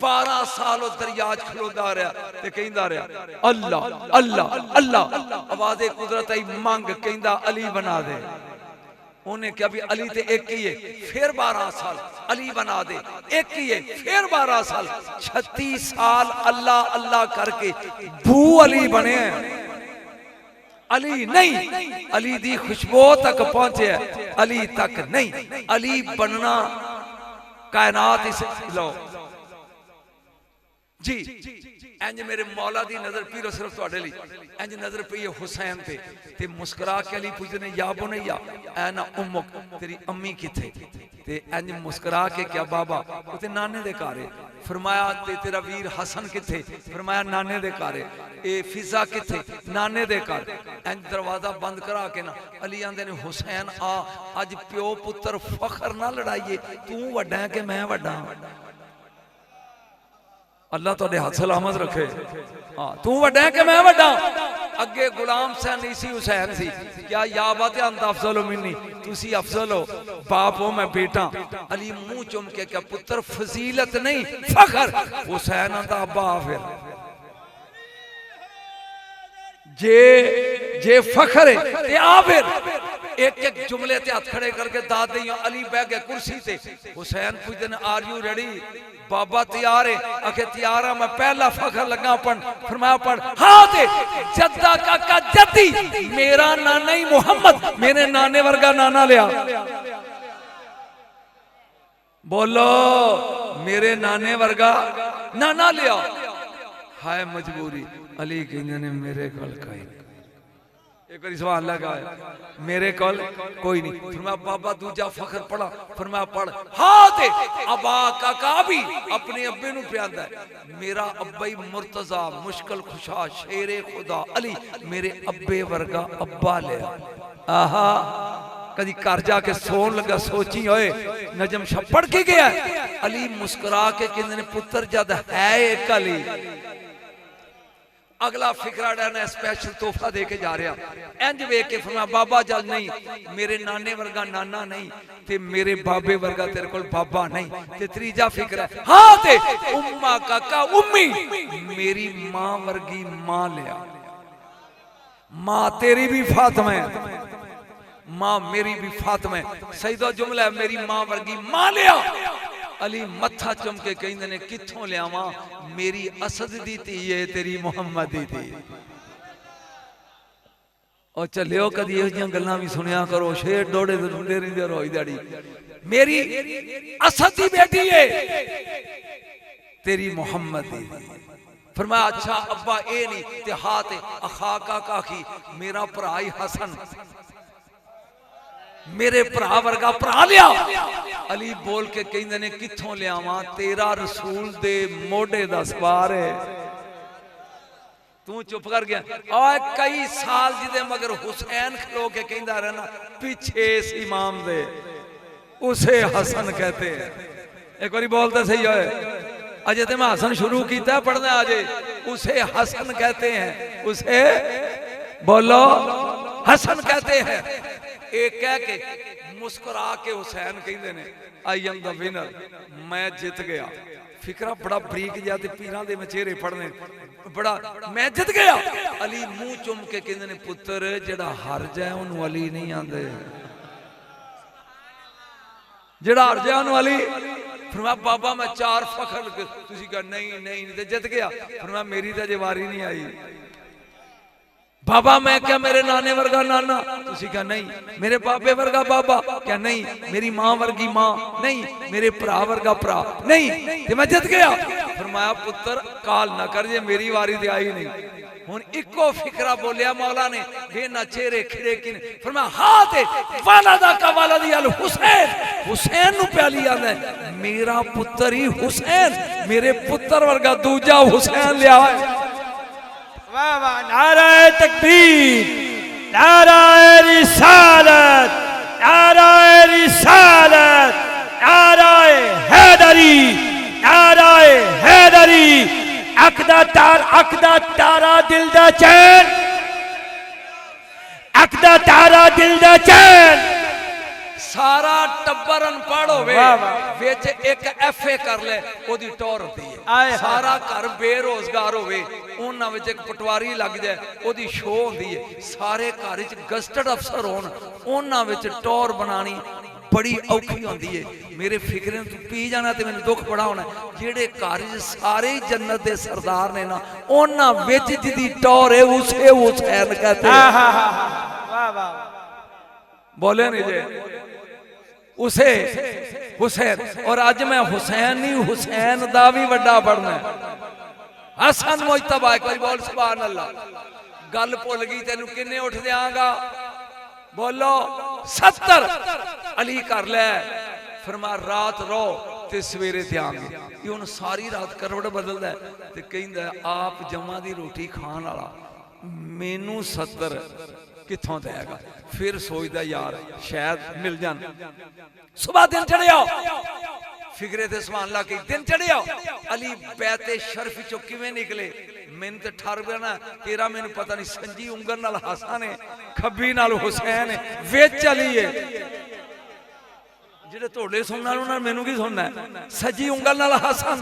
12 साल वो दरिया खलोदा रहा ते कहंदा रहा अल्लाह अल्लाह अल्लाह, आवाज़े कुदरत आई मंग कहंदा अली बना दे। उन्हें क्या भी अली ते एक ही है, फिर 12 साल अली बना दे, एक ही है, फिर 12 साल 36 साल अल्लाह अल्लाह करके भू अली बने। अली नहीं, अली दी खुशबू तक पहुंचे, अली तक नहीं। अली बनना कायनात इस लो जी। इंज मेरे मौला दी नजर पीरो सिर्फ तुहाडे लई इंज नजर पई है हुसैन पे ते मुस्कुरा के अली पूछने या बुनैया ऐना उम्मुक, तेरी अम्मी किथे? ते इंज मुस्कुरा के क्या बाबा उते नाने दे घर है। फरमाया ते तेरा वीर हसन किथे? फरमाया नाने दे घर है। ए फिजा किथे? नाने दे घर। इंज दरवाजा बंद करा के ना अली आंदे ने हुसैन आ अज प्यो पुत्र फखर ना लड़ाइए, तू वड्डा है कि मैं वड्डा? अल्लाह तुहाडे हाथ सलामत रखे। हाँ तू वड्डा है कि मैं वड्डा? अगे गुलाम सैन नहीं सी हुसैन सी, क्या या बात अंत अफजल मिन्नी, तुसी अफजल हो, बाप हो मैं बेटा। अली मुंह चुम के क्या पुत्र फजीलत नहीं फखर। हुसैन आंदा अब्बा फिर जे फखर है ते आ फिर एक एक जुमले ते हाथ खड़े करके दाद दी। अली बह गए कुर्सी ते। हुसैन पूछते ने आर यू रेडी? बाबा तैयार है? आखे तैयार है, मैं पहला फखर लगा पढ़। फरमाया पढ़। हाँ दे जद्दा काका जद्दी, मेरा नाना ही मोहम्मद, मेरे नाने वर्गा नाना लिया। बोलो मेरे नाने वर्गा नाना लिया। हाय मजबूरी। अली कहने ने मेरे कोल कोई, एक बार सवाल लगा मेरे कोल कोई नहीं। फरमाया बाबा दूजा फखर पढ़ा। फरमाया पढ़। हाँ दे अबा काका भी अपने अब्बे नु प्यादा है, मेरा अब्बा ही मुर्तजा मुश्किल खुशा शेरे खुदा अली, मेरे अब्बे वर्गा अब्बा लिया। आहा कदी घर जाके सोन लगा सोची होए नजम शब पढ़ के गया। अली मुस्कुरा के कहते ने पुत्र जद है एक अली। अगला फिकरा डाना स्पेशल तोहफा दे के जा रहा। इंज वेख के फरमाया बाबा जल नहीं, मेरे नाने वर्गा नाना नहीं ते मेरे बाबे वर्गा तेरे कोल बाबा नहीं। ते त्रीजा फिकरा हाँ ते उम्मा काका उम्मी, मेरी मां वर्गी मां लिया। मां तेरी भी फातिमा है, मां मेरी भी फातिमा है। सईदा जुमला है मेरी मां वर्गी मां लिया। अली मत्था चुम के कहंदे ने किथों लियावा? मेरी असद दी धी है, तेरी मुहम्मद दी धी। और चलियो कदी इहो जिहियां गल्लां भी सुनिया करो, शेर डोड़े ते ढूंढे रहिंदे रोई दाड़ी। मेरी असद दी बेटी है, तेरी मुहम्मद दी। फरमाया अच्छा अब्बा ए नहीं ते हाथ अखा का काकी, मेरा भरा ही हसन, मेरे भरा वर्गा भरा लिया। अली बोल के कहंदे ने किथों लियावा? तेरा रसूल दे मोढे दा सवार है। तू चुप कर गया। और कई साल जिदे मगर हुसैन खलो के कहंदा रहना पीछे इस इमाम दे, उसे हसन कहते हैं। एक बारी बोलते सही है, अजय ते मैं हसन शुरू किया पढ़ना, अजय उसे हसन कहते हैं, उसे बोलो हसन कहते हैं। एक कह के मुस्कुरा के हुसैन कहते ने आई एम द विनर, मैं जीत गया। फिक्रा बड़ा बरीक जा ते पीरां दे में चेहरे पढ़ने बड़ा, मैं जीत गया। अली मुंह चुम के कहते ने पुत्र जेड़ा हार जाए उन्होंने अली नहीं आंदे, जेड़ा हार जाए उन्होंने अली। फरमाया बाबा मैं 4 फखर, तुसी कहा नहीं नहीं ते जीत गया। फरमाया मेरी तो अजे वारी नहीं आई। बाबा मैं क्या मेरे नाने वर्गा नाना? तुसी क्या नहीं। मेरे बाबे वर्गा बाबा? क्या नहीं। मेरी मां वर्गी मां? नहीं। मेरे भरा वर्गा भरा? नहीं। ते मैं जित गया। फरमाया पुत्र काल ना कर, जे मेरी वारी ते आई नहीं। हुन इको फिकरा बोलिया मौला ने बेना चेहरे खिड़े किन फरमाया हाथ वालदा का वालदी अल हुसैन हुसैन नु प्याली आंदा मेरा पुत्र ही हुसैन मेरे पुत्र वर्गा दूजा हुसैन लिया है वाह वाह नाराए तकबीर नाराए रिसालत नाराए रिसालत नाराए हैदरी नाराए हैदरी अकदा तारा दिल दा चैन अकदा तारा दिल दा चैन सारा टब्बर अनपढ़ होवे विच एक एफए कर ले ओदी टोर होती है सारा घर बेरोजगार होवे उन्हां विच एक पटवारी लग जाए ओदी शो होंदी है सारे घर विच गस्टड अफसर होण उन्हां विच टोर बनानी बड़ी औखी होंदी है मेरे फिक्रे तू पी जाना ते मैनूं दुख बड़ा होना जेड़े घर सारे ही जन्नत दे सरदार ने ना उन्हां विच जिदी टोर है उसे हुसैन कहते हैं वाह वाह बोले नहीं जे उसे हुसैन और आज मैं हुसैन नहीं हुसैन दा भी वड्डा पढ़ना हसन मुजतबा एक बार बोल सुभान अल्लाह गल भुल गई तेनू किन्ने उठ देंगा बोलो 70 अली कर ले फरमा रात रो ते सवेरे देंगे ये हुन सारी रात करवट बदलदा है ते कहंदा आप जम्मा दी रोटी खान वाला मैनू 70 किथों देगा फिर सोचदा यार शायद मिल जान सुबह दिन चढ़िया फिक्रे ते सुभान अल्लाह के दिन चढ़िया अली बैते शर्फ चो किवें निकले मैनू ते ठर गया तेरा मैनू पता नहीं संजी उंगल नाल हसन है खब्बी नाल हुसैन है विच अली है जेडे तोड़े सुनने वाले उन्होंने मैनू की सुनना है सजी उंगल नाल हसन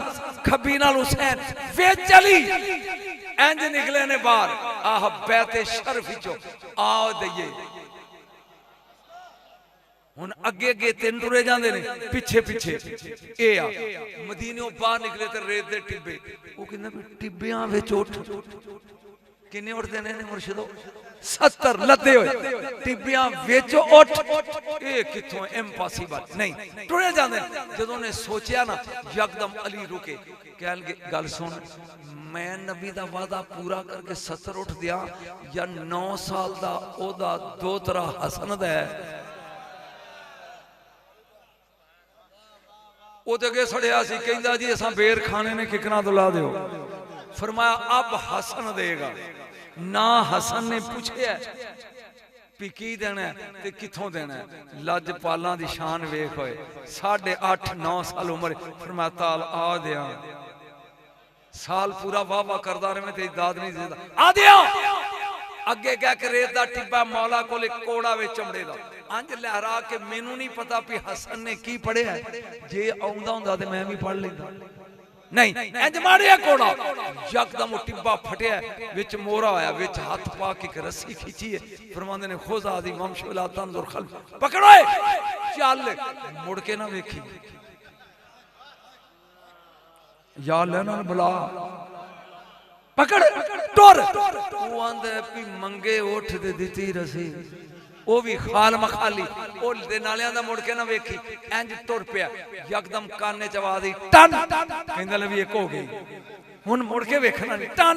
खब्बी नाल हुसैन विच अली इंज निकले ने बाहर आह बैते शर्फ चो आओ दइए हुन अगे अगे तीन टुरे जांदे ने पिछे पिछे ए आ मदीनों बाहर निकले ते रेत दे टिब्बे वो कहंदा टिब्बियां विच उठ किन्ने उठदे ने मुर्शिदो 70 लदे होए टिब्बियां विच उठ ए किथों इम्पॉसिबल नहीं टुरे जांदे जदों ने सोचिया ना यकदम अली रुके कहन गल सुन मैं नबी दा वादा पूरा करके 70 उठ दिया या 9 साल दा ओदा दोतरा हसन दा है ओदे अगे सड़िया सी कहंदा जी असां बेर खाने ने किकना दुला दियो फरमाया अब हसन देगा ना हसन ने पूछया भी की देना ते किथों देना लजपालां दी शान वेख होए 8.5-9 साल उम्र फरमाया ताल आ दिया साल पूरा वाह वाह करदा रहे ते दाद नहीं देता आ दिया अगे कह के रेत दा टिब्बा मौला कोले कोड़ा वे चमड़े दा अंज लहरा के मैनू नहीं पता भी हसन ने की पढ़िया जे आउंदा हुंदा ते मैं भी पढ़ लैंदा नहीं इंज मारिया कोड़ा यकदम टिब्बा फटिया विच मोरा आया विच हाथ पा के एक रस्सी खींची है फरमांदे ने खुदा दी ममशुला तंदुर खल पकड़ो चल मुड़ के ना वेखी या लेना बुला पकड़ टोर वो आंदे भी मंगे उठ दे दिती रसी वो भी खाल मखाली ओ दे नालियां दा मुड़ के ना वेखी इंज टुर पिया यकदम काने च आवाज आई टन कहंदा ले भी एक हो गई हुन मुड़ के वेखना नहीं टन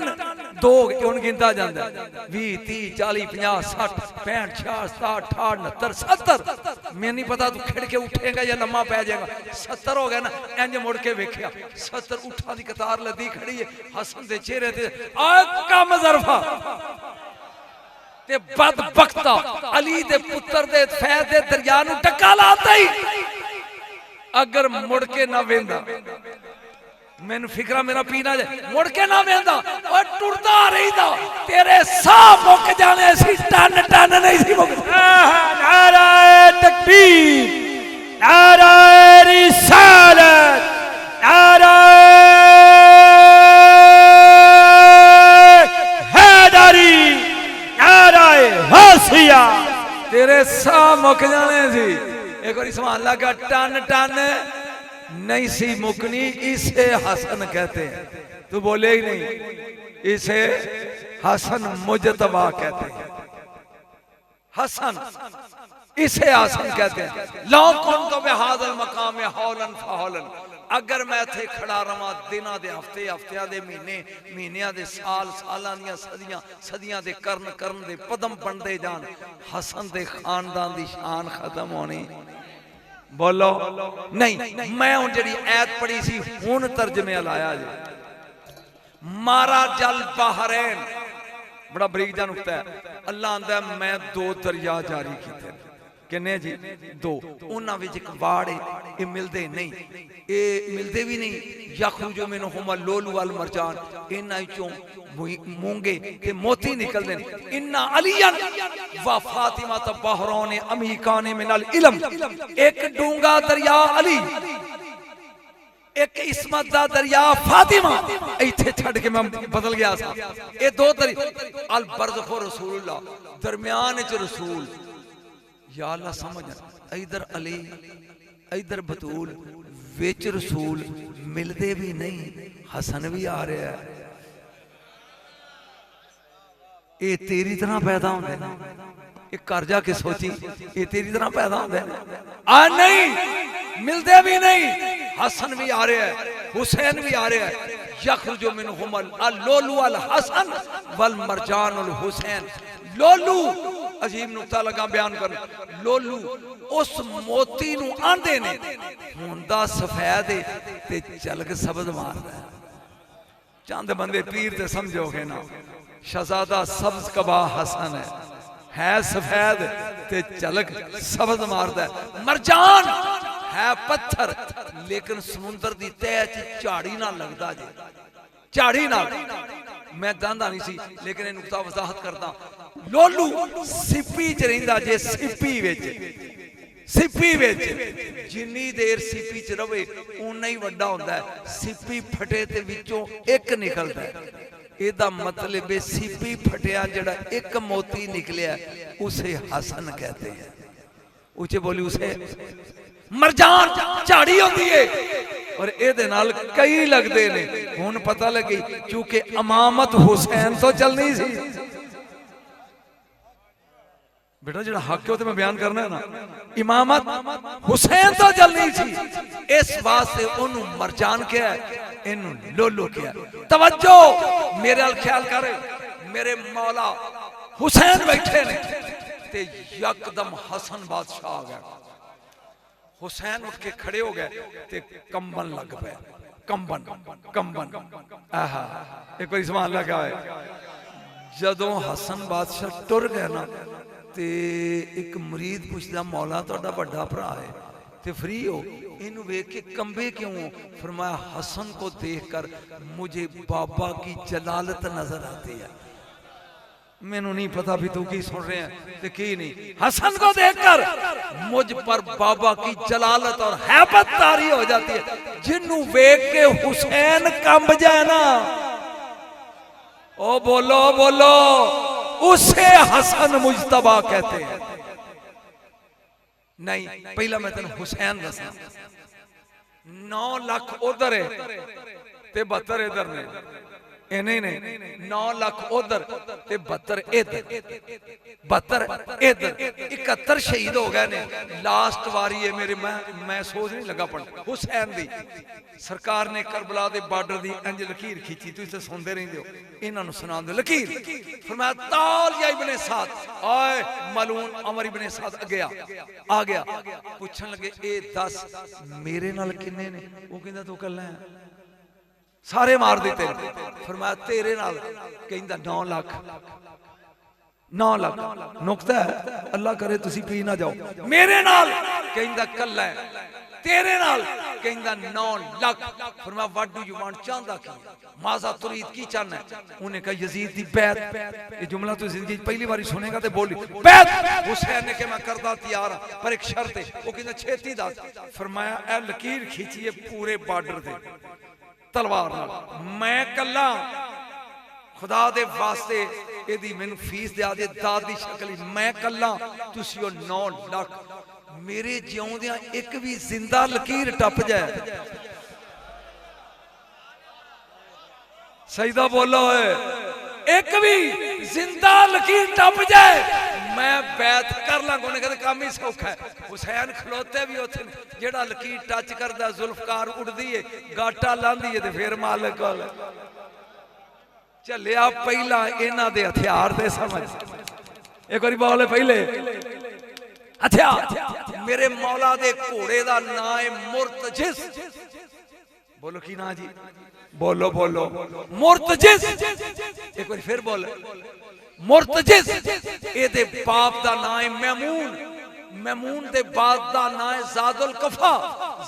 दो हुन गिनता जांदा 20 30 40 50 60 65 66 67 70 मैं नहीं पता तू खिड़ के उठेगा या लम्मा पै जाएगा 70 हो गया ना इंज मुड़ के वेखिया 70 उठा दी कतार लदी खड़ी है हसन दे चेहरे ते आ कम ज़रफा ते बदबख्ता अली दे पुत्र दे फैद दे दरिया नु टक्का लाता ही अगर मुड़ के ना वेंदा मैनू फिक्रा मेरा पीना जाए मुड़ के ना वेंदा और टुरदा रहीदा तेरे साह मुक जाने सी टन टन नहीं सी मुक नाराए तकबीर नाराए रिसालत नाराए हैदरी नाराए हौसिया तेरे साह मुक जाने सी एक बार सुभान अल्लाह का टन टन नहीं सी मुकनी इसे हसन कहते हैं तू बोले ही नहीं इसे हसन मुजतबा कहते हैं हसन इसे हसन कहते हैं लौ कुन तो बेहादल मकाम हौलन फहौलन अगर मैं इत्थे खड़ा रवां दिनां दे हफ्ते हफ्तियां दे महीने महीनियां दे साल सालां दियां सदियां सदियां दे करन दे पदम बनदे जान हसन दे खानदान दी शान खत्म होनी बोलो नहीं मैं हुण जेहड़ी ऐत पढ़ी सी हुण तर्जमे लाया जी मारा जल बहरैन बड़ा बरीक जा नुक्ता है अल्लाह आंदा मैं 2 दरिया जारी कीते किन्ने जी 2 उन्हां विच एक वाड़ है ये मिलदे नहीं ये मिलदे भी नहीं यखरुजु मिनहुमा लोलू वल मरजान इन्हां विचों मूंगे ते मोती निकलदे इन्ना अलियन व फातिमा तबहरौन अमीकान मिनल इल्म एक डूंगा दरिया अली एक इस्मत दा दरिया फातिमा इत्थे छड़ के मैं बदल गया सा ये 2 दरिया अल बरज़ख रसूलुल्लाह दरमियान च रसूल या अल्लाह समझ इधर अली इधर बतूल विच रसूल मिलदे भी नहीं हसन भी आ रहा है ये तेरी तरह पैदा होंदे ने ये कर जाके सोची ये तेरी तरह पैदा होंदे ने आ नहीं मिलदे भी नहीं हसन भी आ रहा है हुसैन भी आ रहा है यखरुजु मिनहुमा अल लोलू अल हसन वल मरजान अल हुसैन लोलू अजीब नुक्ता लगा बयान कर लोलू उस मोती नू आंदे ने हुंदा सफेद ते झलक सबज मारदा है चंद बंदे पीर ते समझोगे ना शहजादा सब्ज कबा हसन है सफेद ते झलक सबज मारदा है मरजान है पत्थर लेकिन समुंदर दी तह च झाड़ी ना लगदा जे झाड़ी ना मैं दांदा नहीं सी लेकिन ये नुक्ता वजाहत करदा लोलू सिप्पी च रहिंदा जे सिप्पी विच जिन्नी देर सिप्पी च रवे उन्ना ही वड्डा हुंदा है सिप्पी फटे ते विचों एक निकलदा है एदा मतलब है सिप्पी फटिया जड़ा एक मोती निकलिया उसे हसन कहते हैं ऊंचे बोली उसे मरजान झाड़ी होंदी है और एदे नाल कई लगदे ने हुण पता लगी क्योंकि इमामत हुसैन तो चलनी सी बेटा जो हक है मैं बयान करना है ना इमामत हुसैन तो चलनी सी इस वास्ते ओनू मरजान क्या है इनू लोलो क्या तवज्जो मेरे अल ख्याल कर मेरे मौला हुसैन बैठे ने ते यकदम हसन बादशाह आ गया हुसैन उठ के खड़े हो गए ते कंबन लग पे कंबन कंबन आहा एक बार समान लगा है जदों हसन बादशाह टुर गया ना ते एक मुरीद पुछदा मौला तुहाडा बड़ा भरा है ते फ्री हो इनू वेख के कंबे क्यों फरमाया हसन को देखकर मुझे बाबा की जलालत नजर आती है मैनू नहीं पता भी तू की सुन रहे हैं ते की नहीं हसन को देखकर मुझ पर बाबा की जलालत और हैबत तारी हो जाती है जिन्नू वेख के हुसैन कंब जाए ना ओ बोलो बोलो उसे हसन मुजतबा कहते हैं नहीं पहला मैं तेन हुसैन दसा 9 लाख उधर है ते 72 इधर ने नहीं 9 लाख उधर ते 72 इधर 71 शहीद हो गए ने लास्ट वारी है मेरे मैं सोच नहीं लगा पढ़ हुसैन दी सरकार ने करबला दे बॉर्डर दी इंज लकीर खींची तुसीं सुनदे रहिंदे हो इन्हां नूं सुना दो लकीर फरमाया ताल या इब्ने साद ओए मलून अमर इब्ने साद आ गया पूछन लगे ए दस मेरे नाल किन्ने ने वो कहंदा तू कल्ला है सारे मार देते फरमाया तेरे नाल कहंदा 9 लाख नुक्ता है अल्लाह करे तुसी पी ना जाओ मेरे नाल कहंदा कल्ला है तेरे नाल कहंदा 9 लाख फरमाया व्हाट डू यू वांट चाहंदा की माजा तुरीद की चाहना है उन्हें कहा यजीद दी बैत ये जुमला तो जिंदगी पहली बार सुनेगा तो बोली बैत हुसैन ने कहा मैं करदा तैयार हां पर एक शर्त है वो कहंदा छेती दस फरमाया ए लकीर खींचिए पूरे बॉर्डर ते तलवार नाल मैं कल्ला खुदा दे वास्ते एदी मैनू फीस दे दे दाद दी शक्ल मैं कल्ला तुसी ओ 9 लाख मेरे जिउंदियां एक भी जिंदा लकीर टप जाए सजदा बोलो है एक भी जिंदा लकीर टप जाए मैं मैं बैत कर लांगा उन्हें कहते काम ही सौखा है हुसैन खलोते भी उथे जेड़ा लकीर टच करदा जुल्फकार उड़दी है गाटा लांदी है ते फिर मालिक कोल चलिया पहला इन्हां दे हथियार दे समझ एक बारी बोले पहले हथियार मेरे मौला दे घोड़े दा नाम है मुर्तजिस बोलो की ना जी बोलो बोलो मुर्तजिस एक बार फिर बोल मुर्तजिस एदे बाप दा नाम है मैमून मैमून दे बाप दा नाम है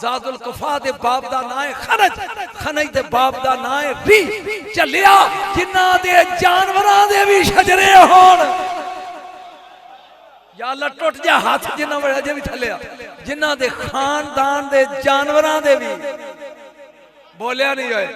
जादुल कफा दे बाप दा नाम है खनज खनज दे बाप दा नाम है री चलिया जिन्हां दे जानवरां दे भी शजरे होण या अल्लाह टुट जा हाथ जिन्हां बड़ा जे भी थल्ले जिन्हां दे खानदान दे जानवरां दे भी बोलिया नहीं होए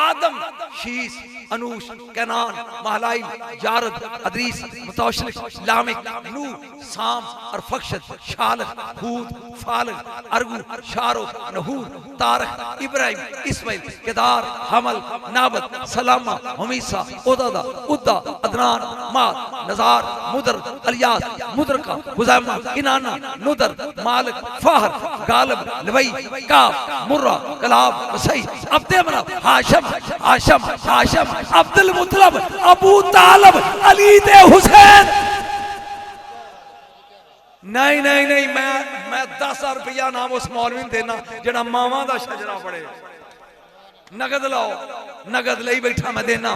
आदम शीस अनूश कैनान महलाइल जारद अदरीस मुतौशलिक लामिक नूह साम और फक्षद शालक हूद फालक अरगू शारो नहूर तारक इब्राहिम इस्माइल केदार हमल नाबत सलामा हमीसा उदादा उद्दा अदनान माद नजार मुदर अलियास मुदरका हुजैमा इनाना नुदर मालिक फाहर गालिब लबई काफ मुर्रा कलाब वसई अब्दे मना हाशम हाशम हाशम अब्दुल मुतलब अबू तालब अली दे हुसैन नहीं नहीं नहीं मैं 10,000 रुपया नाम उस मौलवी देना जेड़ा मावा दा शजरा पड़े नगद लाओ नगद ले बैठा मैं देना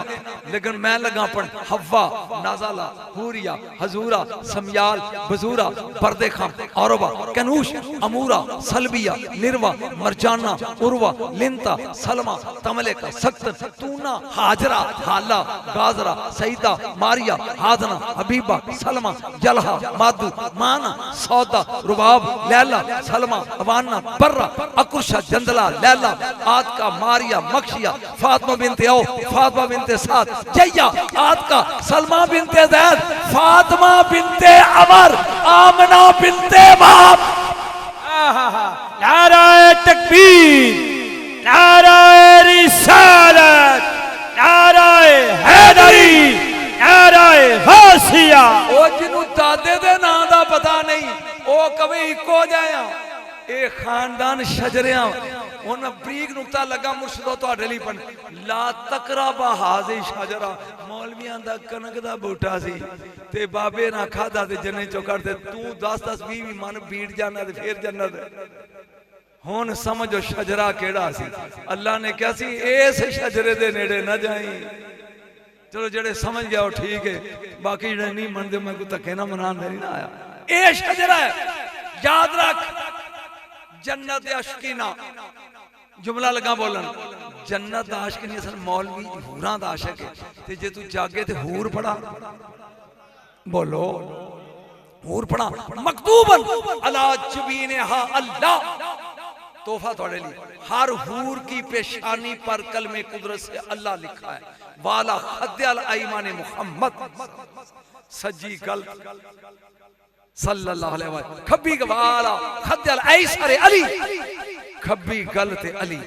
लेकिन मैं लगा पढ़ हव्वा नाजाला हूरिया हजूरा समयाल बजूरा पर्दे खां औरबा कनूश अमूरा सलबिया निर्वा मरजाना उर्वा लिंता सलमा तमलेका सक्तन तूना हाजरा हाला गाजरा सईदा मारिया हादना हबीबा सलमा जलहा मादू माना सौदा रुबाब लैला सलमा अवाना बर्रा अकुशा जंदला लैला आद का मारिया मक्शिया फातिमा बिनते औ फातिमा बिनते साद जैया आद का सलमा बिनते ज़ैद फातिमा बिनते अमर आमना बिनते बाप नाराए तकबीर नाराए रिसालत नाराए हैदरी नाराए गासिया ओ जिन्नू दादे दे नाम दा पता नहीं ओ कभी इको जाया ए खानदान शजरियां उन बरीक नुक्ता लगा मुर्शदो ਤੁਹਾਡੇ ਲਈ ਪਣ ला तकराबा हाजी शजरा मौलवियां दा कनक दा बूटा सी ते बाबे ना खादा ते जन्ने चो करदे तू 10-10 20 मन बीट जाना ते फिर जन्नत हुन समझो शजरा केड़ा सी अल्लाह ने कहा सी इस शजरे दे नेड़े ना जाई चलो जेड़े समझ गया वो ठीक है बाकी जेड़े नहीं मनदे मैं कोई धक्के ना मनान दे नहीं ना आया ए शजरा है याद रख जन्नत आशिकीना जुमला लगा बोलन जन्नत आशिक नहीं असल मौलवी हूरां दा आशिक है ते जे तू जागे ते हूर पढ़ा बोलो हूर पढ़ा मकतूबन अला जबीनहा अल्लाह तोहफा थोड़े लिए हर हूर की पेशानी पर कलमे कुदरत से अल्लाह लिखा है वाला खद्दल ऐमान मुहम्मद सज्जी गल सल्लल्लाहु अलैहि वसल्लम खब्बी वाला खद्दल ऐसर अली खब्बी गल ते अली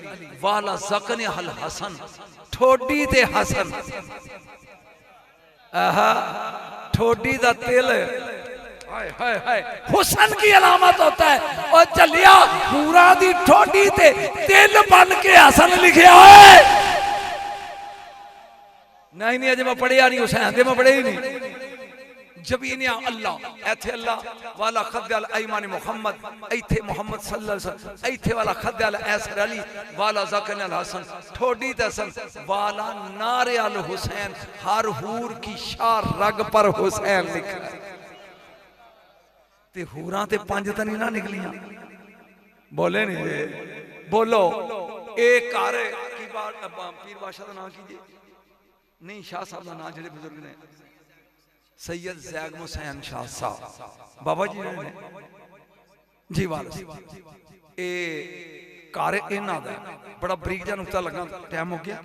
वाला ज़कने हल हसन ठोडी ते हसन आहा ठोडी दा तिल हाय हाय हाय हुसन की अलामत होता है और चलिया पूरा दी ठोडी ते तिल बन के हसन लिखा है नहीं नहीं अजे मैं पढ़िया नहीं हुसैन दे मैं पढ़े ही नहीं जबीनिया अल्लाह ऐथे अल्लाह वाला खद्दल ऐमान मुहम्मद ऐथे मोहम्मद सल्लल्लाहु अलैहि वसल्लम ऐथे वाला खद्दल ऐसर अली वाला ज़कन अल हसन ठोडी ते हसन वाला नारे अल हुसैन हर हूर की शार रग पर हुसैन लिखा है ते हूरां ते पंज तो नहीं ना निकलियां बोले नहीं जे बोलो एक घर की बात पीर बादशाह का नाम कीजिए नहीं शाह साहब का नाम जेडे बुजुर्ग ने सैयद ज़ैग हुसैन शाह साहब बाबा जी ने जी वाला ए घर इन्हां दा बड़ा बरीक जा नुक्ता लगा टाइम हो गया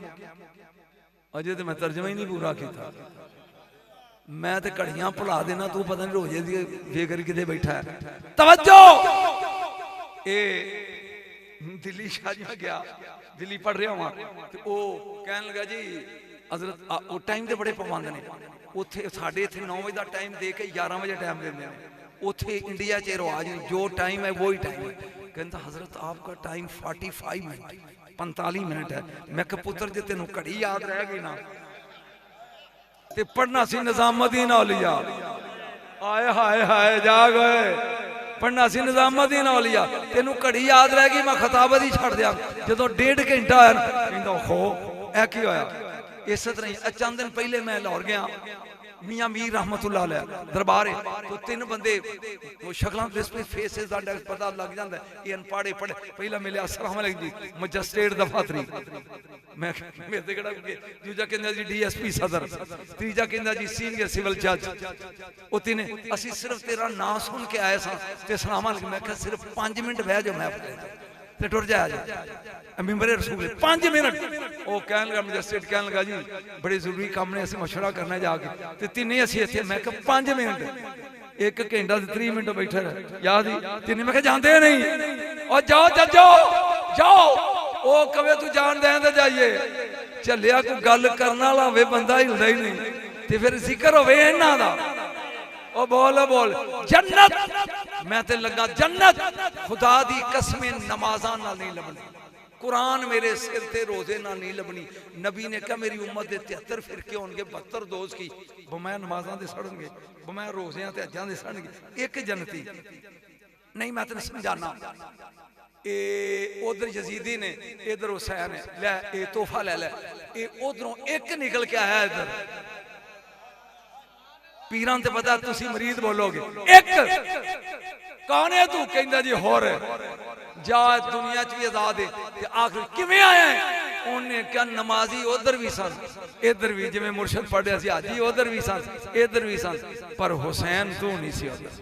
अजे तो मैं तर्जमा ही नहीं पूरा किया मैं तो घड़ियां भुला देना तू पता नहीं रोजे दी बेकर किते बैठा है तवज्जो ए दिल्ली शादियां गया दिल्ली पढ़ रहा हूं ते ओ कहन लगा जी हजरत वो टाइम के बड़े पाबंद ने उत्थे साढ़े इत्थे 9 बजे का टाइम दे के 11 बजे टाइम देंगे उत्थे इंडिया च रिवाज नहीं जो टाइम है वही टाइम है कहता हजरत आपका टाइम 45 मिनट 45 मिनट है मैं कहा पुत्र जे तेन घड़ी याद रह गई ना ते पढ़ना सी निजामुद्दीन औलिया आए हाय हाय जाग गए पढ़ना सी निजामुद्दीन औलिया तेन घड़ी याद रह गई मैं खिताबत ही छड़ दिया जो 1.5 घंटा होया खो ऐ की होया इस तरह ही चंद दिन पहले मैं लाहौर गया मियां मीर रहमतुल्लाह अलैह दरबार है तो 3 बंदे वो शक्लां फेसेस दा पता लग जाता है ये अनपढ़े पढ़े पहला मिले अस्सलाम वालेकुम जी मजिस्ट्रेट दफातरी मैं मेरे कड़ा दूजा कहंदा जी डीएसपी सदर तीजा कहंदा जी सीनियर सिविल जज वो तीने असी सिर्फ तेरा नाम सुन के आए सा ते सलाम अलैकुम मैं कहा सिर्फ 5 मिनट बह जाओ मैं ते टुर जाया मिंबरे रसूल 5 मिनट वो कहन लगा मजिस्ट्रेट कहन लगा जी बड़े जरूरी काम ने असं मशवरा करना जाके ते तिने असी इत्थे मैं कहा 5 मिनट 1 घंटा 3 मिनट बैठे रहे याद ही तिने मैं कहा जानते नहीं और जाओ जजो जाओ वो कवे तू जान दें तो जाइए झलिया कोई गल करने वाला होवे बंदा हिलदा ही नहीं ते फिर जिक्र होवे इन्हां दा ओ बोल जन्नत मैं ते लगा जन्नत खुदा दी कसमें नमाज़ां नाल नहीं लभनी कुरान मेरे सिर ते रोजे नाल नहीं लभनी नबी ने कहा मेरी उम्मत दे 73 फिरके होंगे 72 दोज की बमै नमाज़ां दे सड़नगे बमै रोज़ियां ते हज्जां दे सड़नगे एक जन्नती नहीं मैं तेन समझाना उधर यजीदी ने इधर हुसैन है लै ये तोहफा ले लै ये उधरों एक निकल के आया इधर पीरां ते पता तुसी मरीद बोलोगे एक कौन है तू कहंदा जी होर जा दुनिया च भी आजाद है ते आखिर किवें आया है उन्हें क्या नमाजी उधर भी सन इधर भी जिवें मुर्शद पढ़िया सी हाजी उधर भी सन इधर भी सन पर हुसैन तू नहीं सी उधर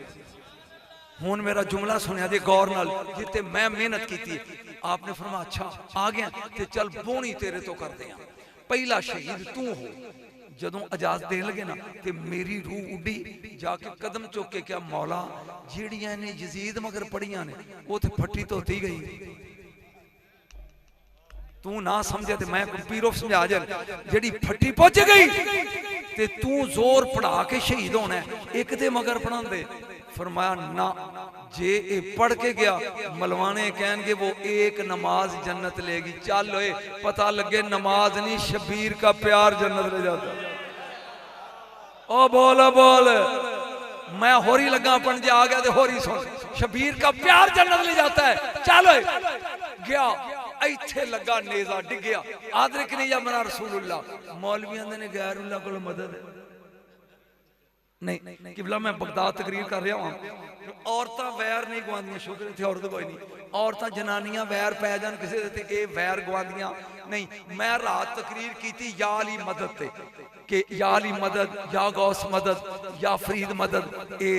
हुण मेरा जुमला सुनिया जी गौर नाल जिते मैं मेहनत की आपने फरमाया अच्छा आ गया ते चल बोनी तेरे तो करते हैं पहला शहीद तू हो जदों इजाजत देन लगे ना ते मेरी रूह उड़ी जाके कदम चुक के क्या मौला जिहड़ियां ने यजीद मगर पढ़ियां ने वो ते फट्टी धोती गई तू ना समझे ते मैं पीरो समझा जन जेड़ी फट्टी पहुंच गई ते तू जोर पढ़ा के शहीद होना है एक दे मगर पढ़ांदे फरमाया ना जे ये पढ़ के गया मलवाने कहेंगे वो एक नमाज जन्नत लेगी चल ओए पता लगे नमाज नहीं शबीर का प्यार जन्नत ले जाता ओ बोल मैं होरी लगा पढ़ जा आ गया तो होरी सुन शबीर का प्यार जन्नत ले जाता है चल ओए गया इत्थे लगा नेजा डिगया आदरिक नहीं या मना रसूलुल्लाह मौलवियां ने गैरुल्लाह को मदद नहीं किबला मैं बगदाद तकरीर कर रहा हूं औरतां वैर नहीं गवांदियां शुक्र इत्थे औरत कोई नहीं औरतां जनानियां वैर पै जान किसी दे ते ए वैर गवांदियां नहीं मैं रात तकरीर कीती या अली मदद ते कि या अली मदद या गौस मदद या फरीद मदद ए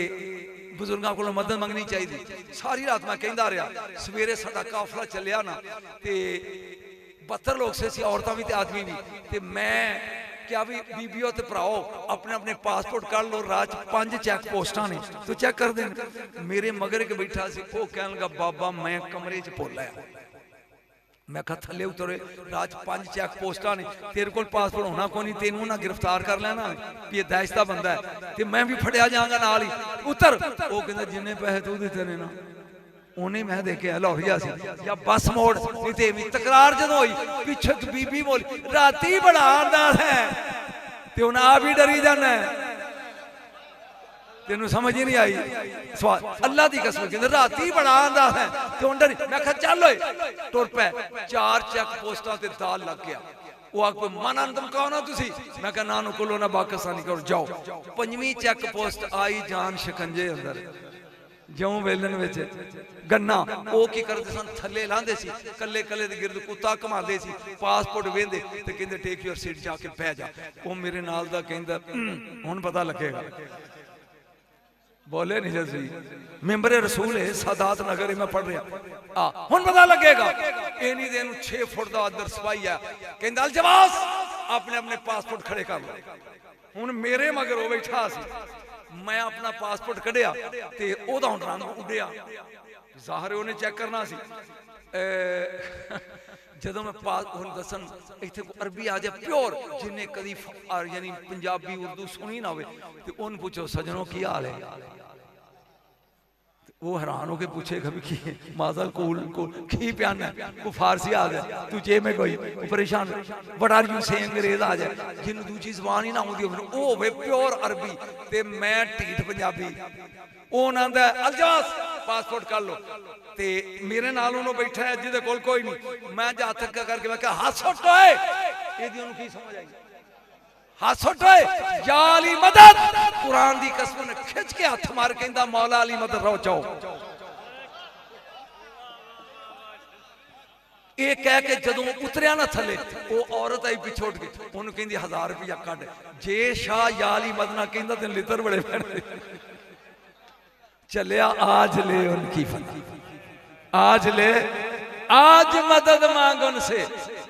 बुजुर्गों को मदद मंगनी चाहिए सारी रात मैं कहता रहा सवेरे साडा काफला चलिया ना ते 72 लोग से औरतां भी ते आदमी भी ते मैं क्या भी बीबियों ते भराओ अपने अपने पासपोर्ट कर लो राज 5 चेक पोस्टां ने तो चेक कर दे मेरे मगर के बैठा सी वो कहन लगा बाबा मैं कमरे च भुल आया मैं कहा थले उतरे राज 5 चेक पोस्टां ने तेरे को पासपोर्ट होना कोई नहीं तेनू ना गिरफ्तार कर लेना भी ये दाइश दा बंदा है ते मैं भी फड़िया जाऊंगा नाल ही उतर वो कहंदा जिन्ने पैसे तू दिते ने ना उन्हें मैं देखे लाहौरिया सी या बस मोड़ नहीं भी तकरार जदों हुई पिछे बीबी बोली राती बड़ा आंदा है ते हुण आप भी डरी जाना तेनू समझ ही नहीं आई सवाल अल्लाह दी कसम कहंदे राती बड़ा आंदा है ते हुण डरी मैं कहा चल ओए टुर पै 4 चेक पोस्टां ते दाल लग गया वो आखो मन अंदम कहो ना तुसी मैं कहा नानू कोलो ना बाकसानी करो जाओ 5वीं चेक पोस्ट आई जान शिकंजे अंदर ज्यों वेलन विच गन्ना वो की करते सन थले लांदे सी कल्ले कल्ले दे गिरद कुत्ता घमांदे सी पासपोर्ट वेंदे ते कहंदे टेक योर सीट जाके बह जा वो मेरे नाल दा कहंदा हुण पता लगेगा बोले नहीं जैसे मेंबरे रसूल है सादात नगर में पढ़ रहा हुण पता लगेगा इन्हीं दिन 6 फुट दा अंदर सिपाही है कहंदा अल-जवास अपने अपने पासपोर्ट खड़े कर लो हुण मेरे मगर वो बैठा सी मैं अपना पासपोर्ट कढ़िया ते ओदा हुण रंग उड़िया जाहिर उन्हें चेक करना सी ਜਦੋਂ ਮੈਂ ਪਾਸ ਹੁਣ ਦੱਸਣ ਇੱਥੇ ਅਰਬੀ ਆ ਜਾਏ ਪਿਓਰ, ਜਿਹਨੇ ਕਦੀ ਯਾਨੀ ਪੰਜਾਬੀ ਉਰਦੂ ਸੁਣੀ ਨਾ ਹੋਵੇ ਤੇ ਉਹਨੂੰ ਪੁੱਛੋ ਸੱਜਣੋ ਕੀ ਹਾਲ ਹੈ, वो हैरान होके पूछेगा भी की माजल कूल की प्याना है, वो फारसी आ गया तू चे में कोई परेशान व्हाट आर यू सेइंग अंग्रेज आ जाए जिन्होंने दूजी जबान ही ना आती हो होवे प्योर अरबी ते मैं ढीठ पंजाबी ਉਹ ਆਂਦਾ ਅਲਜਾਸ ਪਾਸਪੋਰਟ ਕਰ ਲੋ ਤੇ ਮੇਰੇ ਨਾਲ ਉਹਨੂੰ ਬੈਠਾ ਹੈ ਜਿਹਦੇ ਕੋਲ ਕੋਈ ਨਹੀਂ ਮੈਂ ਜਾ ਹੱਥ ਕਰਕੇ ਮੈਂ ਕਿਹਾ ਹੱਸ ਓਏ ਇਹਦੀ ਉਹਨੂੰ ਕੀ ਸਮਝ ਆਈ हस उठे या अली मदद कुरान दी कसम ने खिंच के हाथ मार कहंदा मौला अली मदद रो जाओ ये कह के जदों उतरिया ना थले वो औरत आई पिछोड़ के उन्होंने कहंदी 1000 रुपया कट जे शाह या अली मदद ना कहंदा ते लितर बड़े पैणे चलिया आज ले उनकी फतह आज ले आज मदद मांग उनसे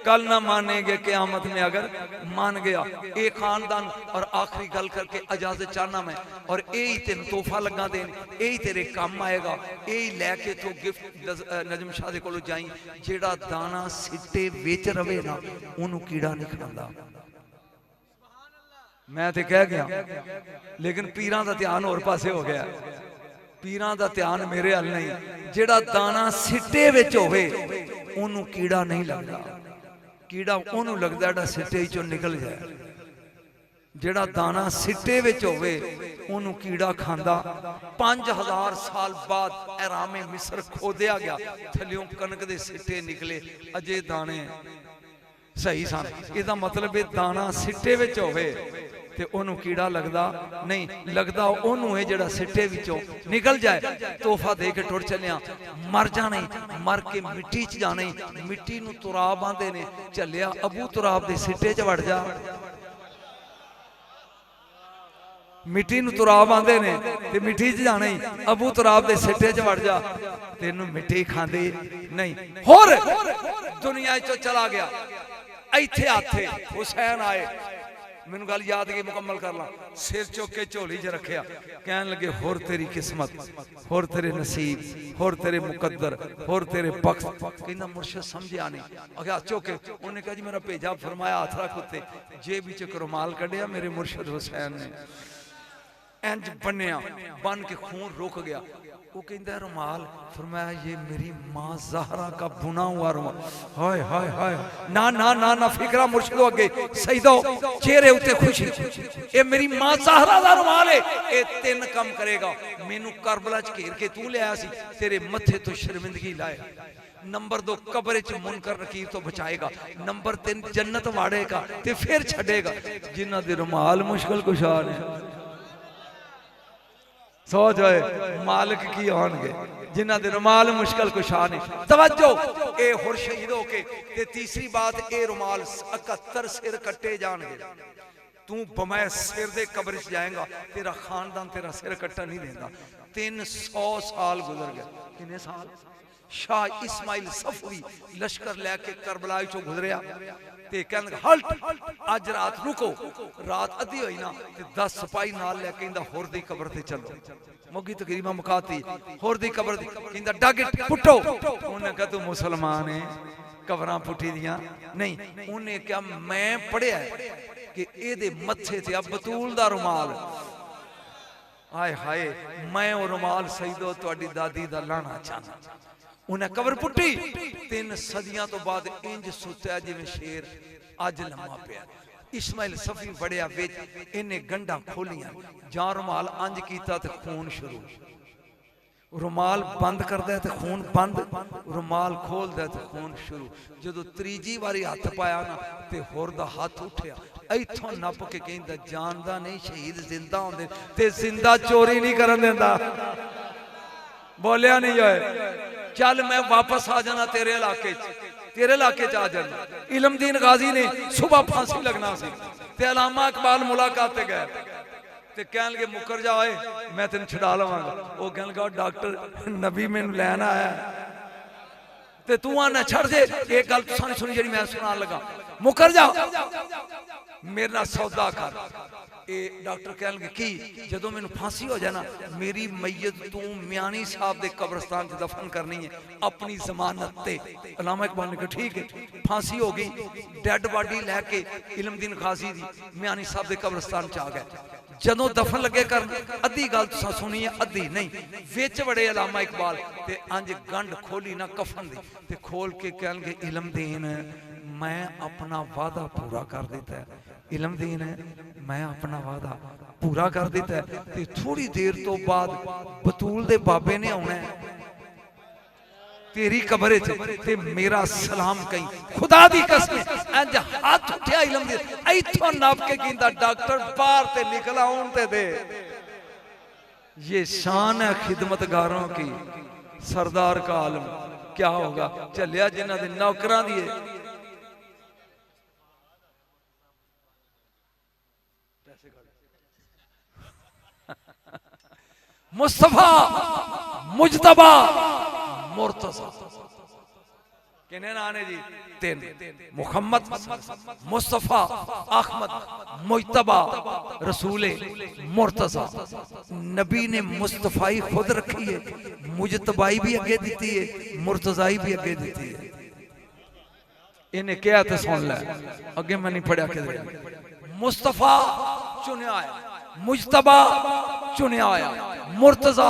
कल ना मानेंगे क़यामत में अगर मान गया ये खानदान और आखिरी गल करके इजाजत चाहना मैं और यही तेन तोहफा लगा देन यही तेरे काम आएगा यही लैके तो गिफ्ट नजम शाह दे कोलों जाई जेड़ा दाना सिट्टे विच रवे ना उन्होंने कीड़ा नहीं खांदा मैं तो कह गया लेकिन पीरां दा ध्यान होर पासे हो गया पीरां दा ध्यान मेरे हल नहीं जेड़ा दाना सिट्टे विच होवे उन्होंने कीड़ा नहीं लगदा कीड़ा उन्होंने लगता है सिट्टे चो निकल जाए जेड़ा दाना सिट्टे विच होवे उन्होंने कीड़ा खांदा 5000 साल बाद एरामे मिस्र खोदिया गया थल्यों कनक दे सिट्टे निकले अजे दाने सही सन इसदा मतलब है दाना सिट्टे विच होवे ते ओनू कीड़ा लगदा नहीं लगदा ओनू है जेड़ा सिट्टे विचों निकल जाए तोहफा दे के टुर चलिया मर जाने मर के मिट्टी च जाने मिट्टी नू तुराब आंदे ने चलिया अबू तुराब दे सिट्टे च वड़ जा मिट्टी नू तुराब आंदे ने ते मिट्टी च जाने अबू तुराब दे सिट्टे च वड़ जा तेनू मिट्टी खांदी नहीं होर दुनिया चो चला गया इत्थे आथे हुसैन आए मैनू गल याद गई मुकम्मल कर ला सिर चुक के झोली च रखिया कहन लगे होर तेरी किस्मत होर तेरे नसीब होर तेरे मुकद्दर होर तेरे बख्श कहना मुर्शिद समझिया नहीं आखिया चुक के उन्हें कहा जी मेरा भेजा फरमाया हाथ रख उत्ते जेब विच एक रुमाल कढ़िया मेरे मुर्शिद हुसैन ने इंज बनिया बन के खून रुक गया वो कहता रुमाल फरमाया ये मेरी माँ ज़हरा का बुना हुआ रुमाल हाय हाय हाय ना ना ना ना फिक्रा मुर्शिद अगे सही दो चेहरे उत्ते खुशी ये मेरी माँ ज़हरा का रुमाल है ये 3 काम करेगा मैनू करबला च घेर के तू लिया सी तेरे मथे तो शर्मिंदगी लाए नंबर 2 कब्र च मुनकर नकीर तो बचाएगा नंबर 3 जन्नत वाड़ेगा ते फिर छड़ेगा जिन्हां दे रुमाल मुश्किल कुशा ने सो जाए मालिक की आउणगे जिन्हां दे रुमाल मुश्किल कुशा ने तवज्जो ए हुर शहीद हो के ते तीसरी बात ए रुमाल 71 सिर कट्टे जाणगे तू बमैं सिर दे कब्र च जाएगा तेरा खानदान तेरा सिर कट्टा नहीं देंदा 300 साल गुजर गए कितने साल शाह इस्माइल सफवी लश्कर लैके करबला चो गुजरिया ते कहन हल्ट अज रात रुको रात अद्धी होई ना ते 10 सिपाही नाल ले कहंदा होर दी कब्र ते चलो मोगी तकरीबा मुकाती होर दी कब्र दी कहंदा डग पुट्टो उन्हें कहा तू मुसलमान है कब्रां पुट्टी दियां नहीं उन्हें क्या मैं पढ़िया कि एदे मथे ते बतूल दा रुमाल हाय हाय मैं वो रुमाल सईदो तुहाडी दादी दा लाना चाहना उन्हें कबर पुट्टी 3 सदियां तो बाद इंज सुत्या जिवें शेर अज लम्मा पिया इस्माइल सफी बड़िया विच इन्हें गंढा खोलियां जां रुमाल अंज कीता ते खून शुरू रुमाल बंद करदा ते खून बंद रुमाल खोलदा ते खून शुरू जदों तीजी बारी हाथ पाया ना ते होर दा हाथ उठिया इथों नप के कहंदा जानदा नहीं शहीद जिंदा होंदे ते जिंदा चोरी नहीं करन देंदा बोलिया नहीं जाए चल मैं वापस आ जाना तेरे इलाके च आ जाना इल्मदीन गाजी ने सुबह फांसी लगना सी ते अलामा इकबाल मुलाकात ते गए ते कहन लगे मुकर जाए मैं तेन छुड़ा लवांगा वो कहन लगा डॉक्टर नबी मैनू लैन आया ते तू आना छड़ दे एक गल तुसां सुनी जेहड़ी मैं सुनान लगा मुकर जा मेरे नाल सौदा कर ਇਹ ਡਾਕਟਰ ਕਹਿਣਗੇ ਕੀ ਜਦੋਂ ਮੈਨੂੰ ਫਾਂਸੀ ਹੋ ਜਾਏ ਨਾ ਮੇਰੀ ਮਈਤ ਤੂੰ ਮਿਆਣੀ ਸਾਹਿਬ ਦੇ ਕਬਰਸਤਾਨ 'ਚ ਦਫਨ ਕਰਨੀ ਹੈ ਆਪਣੀ ਜ਼ਮਾਨਤ ਤੇ। ਅਲਾਮਾ ਇਕਬਾਲ ਨੇ ਕਿਹਾ ਠੀਕ ਹੈ। ਫਾਂਸੀ ਹੋ ਗਈ, ਡੈਡ ਬਾਡੀ ਲੈ ਕੇ ਇਲਮਦੀਨ ਖਾਜ਼ੀ ਦੀ ਮਿਆਣੀ ਸਾਹਿਬ ਦੇ ਕਬਰਸਤਾਨ 'ਚ ਆ ਗਏ। ਜਦੋਂ ਦਫਨ ਲੱਗੇ ਕਰਨ ਅੱਧੀ ਗੱਲ ਤੁਸੀਂ ਸੁਣੀ ਹੈ ਅੱਧੀ ਨਹੀਂ, ਵਿੱਚ ਬੜੇ ਅਲਾਮਾ ਇਕਬਾਲ ਤੇ ਅੰਜ ਗੰਢ ਖੋਲੀ ਨਾ ਕਫਨ ਦੀ ਤੇ ਖੋਲ ਕੇ ਕਹਿਣਗੇ ਇਲਮਦੀਨ मैं अपना वादा पूरा कर दिता है। इलमदीन है मैं अपना वादा पूरा कर दिता है। ते थोड़ी देर तो बाद बतूल दे बाबे ने आना है तेरी कब्र च ते मेरा सलाम कहीं खुदा दी कसम इंज हाथ उठा इलमदीन इथों नाप के कहंदा डॉक्टर बाहर ते निकला आउण ते दे। ये शान है खिदमतगारों की, सरदार का आलम क्या होगा चलिया जिन्हां दे नौकरां दी मुस्तफा मुजतबा मुर्तजा किन्ने नाम ने जी? तीन। मुहम्मद, मुस्तफा, अहमद, मुजतबा, रसूले मुर्तजा। नबी ने मुस्तफाई खुद रखी है, मुजतबाई भी अगे दी है, मुर्तजाई भी अगे दी है। इन्हें क्या तो सुन लै अगे मैं नहीं पढ़िया कि मुस्तफा चुनिया आया, मुजतबा चुनिया आया, मुर्तजा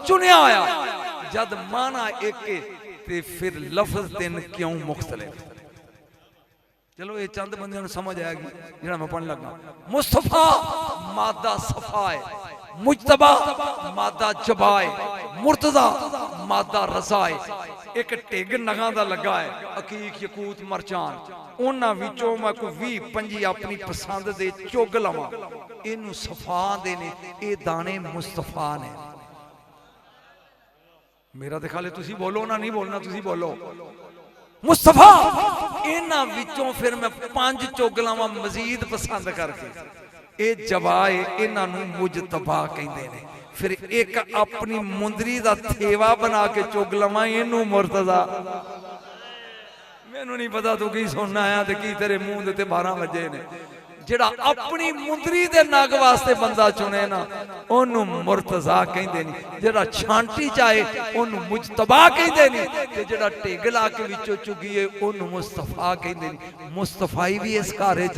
चुनिया आया। जद माना एक ते फिर लफ्ज तीन क्यों मुख्तलिफ? चलो ये चंद बंदे समझ आएगी जो मैं पढ़ने लगा। मुस्तफा मादा सफा है, मुजतबा मादा जबा है, मुर्तजा मादा रजा है। एक ढिग नगां दा लगा है अकीक यकूत मरचान उन्हां विचों मैं कोई 20-25 अपनी पसंद दे चुग लवां। इनू सफा दे ने ये दाने मुस्तफा ने। मेरा दिखा ले तुसी बोलो ना नहीं बोलना तुसी बोलो मुस्तफा। इन्हां विचों फिर मैं 5 चुग लवां मजीद पसंद करके ये जवाए इन्हां नू मुजतबा कहंदे ने। फिर एक अपनी मुंदरी दा थेवा बना के चुग लवां इनू मुर्तजा। मैनू नहीं पता तू की सुनना आया ते की तेरे मुंह दे ते 12 वजे ने। जेड़ा अपनी मुंदरी दे नग वास्ते बंदा चुने ना ओनू मुर्तजा कहंदे नी, जेड़ा छांटी चाहे ओनू मुजतबा कहंदे नी, ते जेड़ा ढिग ला के विचों चुगीए ओनू मुस्तफा कहंदे नी। मुस्तफाई भी इस घर च,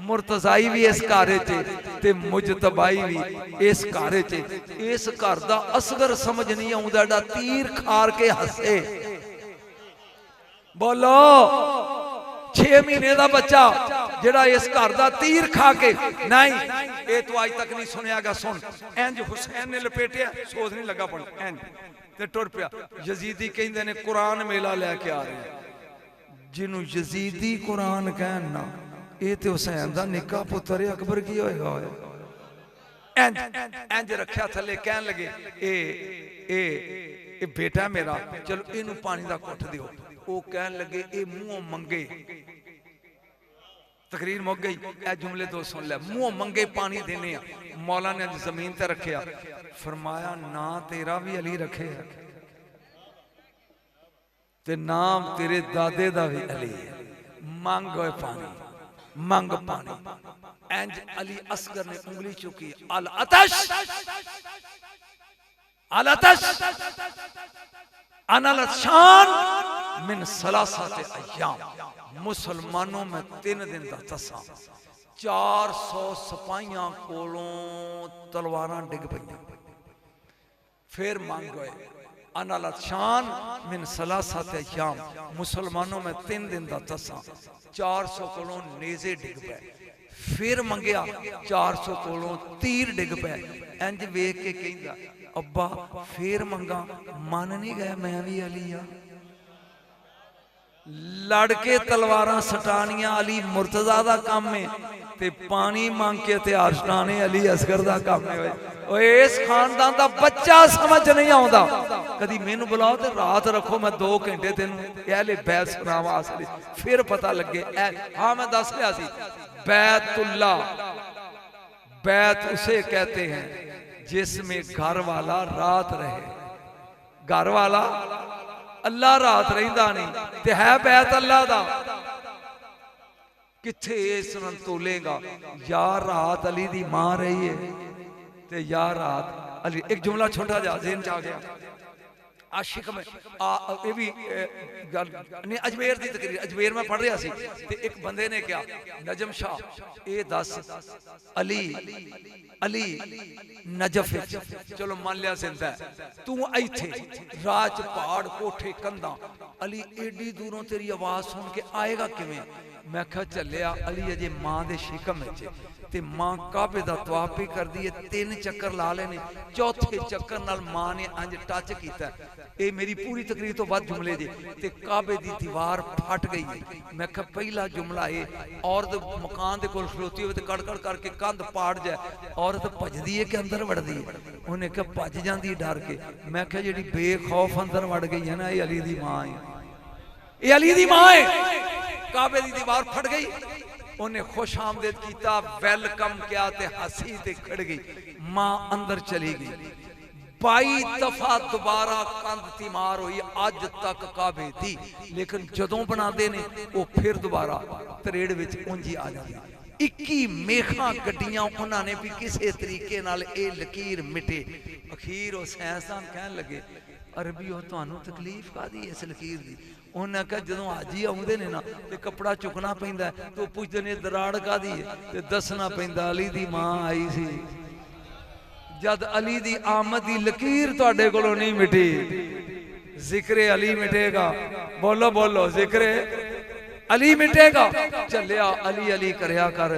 मुर्तजाई भी इस घर च ते मुजतबाई भी इस घर च। इस घर दा असगर समझ नहीं आउंदा जेड़ा तीर खार के हसे। बोलो 6 महीने का बच्चा जेड़ा इस घर दा तीर खा के नहीं ये तो आज तक नहीं सुनियागा। सुन इंज हुसैन ने लपेटिया सोच नहीं लगा पड़ इंज ते टुर पिया। यजीदी कहंदे ने कुरान मेला लेके आ रहे हैं। जिन्हों यजीदी कुरान कहन ना ये तो हुसैन दा निक्का पुत्र है अकबर की होएगा। इंज इंज रखा थले कहन लगे ए बेटा मेरा चलो इनू पानी दा घुट दियो। वो कहन लगे ए मुंह मंगे। तकरीर मुक गई। ए जुमले दो सुन ले। मुंह मंगे पानी देने मौला ने जमीन ते रखिया फरमाया ना तेरा भी अली रखे ते नाम तेरे दादे दा भी अली है। मंग होए पानी, मंग पानी। इंज अली असगर ने उंगली चुकी अल अतश अल अतश अनल शान मिन सलासत अय्याम। मुसलमानों में 3 दिन का तसा 400 सिपाहियां कोलों तलवारां डिग पईयां। फिर मंग गए अनल शान मिन सलासत अय्याम। मुसलमानों में 3 दिन का तसा 400 कोलों नेजे डिग पे। फिर मंगया 400 कोलों तीर डिग पे। इंज वेख के कहंदा अब्बा फिर मंगा मन नहीं गया मैं भी अली आ। लड़के तलवारां सटानियां अली मुर्तजा दा काम है ते पानी मांग के हथियार सटाने अली असगर दा काम है। ओए इस खानदान दा बच्चा समझ नहीं आउंदा। कदी मैनू बुलाओ ते रात रखो मैं 2 घंटे तेनू पहले बैत सुनावा असली फिर पता लगे। हाँ मैं दस लिया सी बैतुल्ला बैत उसे कहते हैं जिसमें घर वाला रात रहे। घर वाला अल्लाह रात रहिंदा नहीं ते है बैत अल्लाह दा। किथे इस तरह तोलेगा। या रात अली दी मां रही है ते या रात अली। एक जुमला छोटा जा ज़हन च आ गया। आशिक में ये भी गल नहीं, अजमेर की तकरीर, अजमेर में पढ़ रहा सी ते एक बंदे ने क्या, नजम शाह ये दस अली अली नजफ, चलो मान लिया जिंदा है, तू इथे राज पहाड़ कोठे कंधा, अली एडी दूरों तेरी आवाज सुन के आएगा किवें? मैं कहा चलिया अली अजे मां दे शिकम विच ते मां काबे दा तवाफ भी कर दी है, 3 चक्कर ला लेने, चौथे चक्कर नाल मां ने अंज टच कीता। ये मेरी पूरी तकरीर तो बाद जुमले जे ते काबे दी दीवार फट गई है। मैं कहा पहला जुमला है, औरत मकान दे कोल खलोती होवे ते कड़कड़ करके कंध पाड़ जाए, औरत भजदी है कि अंदर वड़दी है? उन्हें कहा भज जांदी डर के। मैं कहा जिहड़ी बेखौफ अंदर वड़ गई है ना, ये अली दी मां है, ये अली दी मां है। काबे दी दीवार फट गई, उन्हें खुश आमदेद किया, वेलकम किया ते हंसी ते खड़ गई। मां अंदर चली गई। 22 दफा दोबारा कंध तीमार हुई, अज तक काबे दी, लेकिन जदों बनाते ने वो फिर दोबारा तरेड़ विच उंजी आ जाती। 21 मेखा गड्डियां उन्होंने भी किसी तरीके नाल ये लकीर मिटे। अखीर वो साइंसदान कहन लगे अरबी हो तुहानू तकलीफ कादी इस लकीर दी? उन्हें कहा जदों हाजी आउंदे ने ना ते कपड़ा चुकना पैंदा तो पुछदे ने दराड़ कादी है ते दसना पैंदा अली दी मां आई सी। जद अली दी आमद दी लकीर तुहाडे कोलों नहीं मिटी, जिक्रे अली मिटेगा। बोलो बोलो जिक्रे अली मिटेगा। चलिया अली अली करया कर,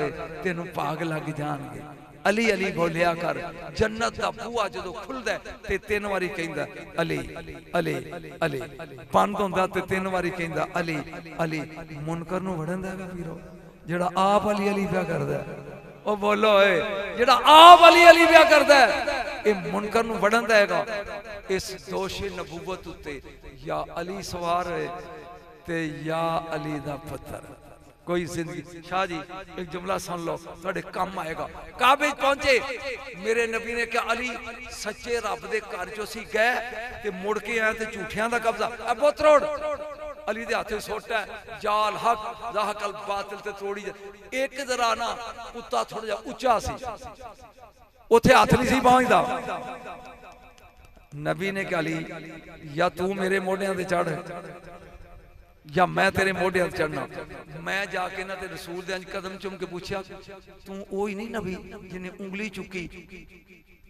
तेनू भाग लग जाणगे। अली अली बोलिया कर। जन्नत दा बूहा जदों खुलदा ते 3 वारी कहंदा अली अली अली, बंद होंदा ते 3 वारी कहंदा अली अली। मुनकर नू वड़न देगा पीरो जेड़ा आप अली अली पिया करदा है। ओ बोलो ए जेड़ा आप अली अली पिया करदा है, ये मुनकर नू वड़न देगा। इस दोषे नबूवत उत्ते या अली सवार है ते या अली दा पुत्र। कोई जिंदगी शाह जी एक जुमला सुन लो, थोड़े कम आएगा। काबे पहुंचे, मेरे नबी ने कहा अली सच्चे रब दे घर चो सी गए ते मुड़ के आए ते झूठियां दा कब्जा। अब तरोड़ अली दे हाथे सोटा है, जाल हक ज़ाहकल बातिल ते तोड़ी। एक जरा ना कुत्ता थोड़ा जा उच्चा सी, उथे हाथ नहीं सी पहुंचदा। नबी ने कहा अली या तू मेरे मोढियां ते चढ़ या मैं तेरे मोढियां ते चढ़ना। मैं जाके ना ते रसूल दे अंज कदम चुम के पूछया तू ओ ही नहीं नबी जिन्हें उंगली चुकी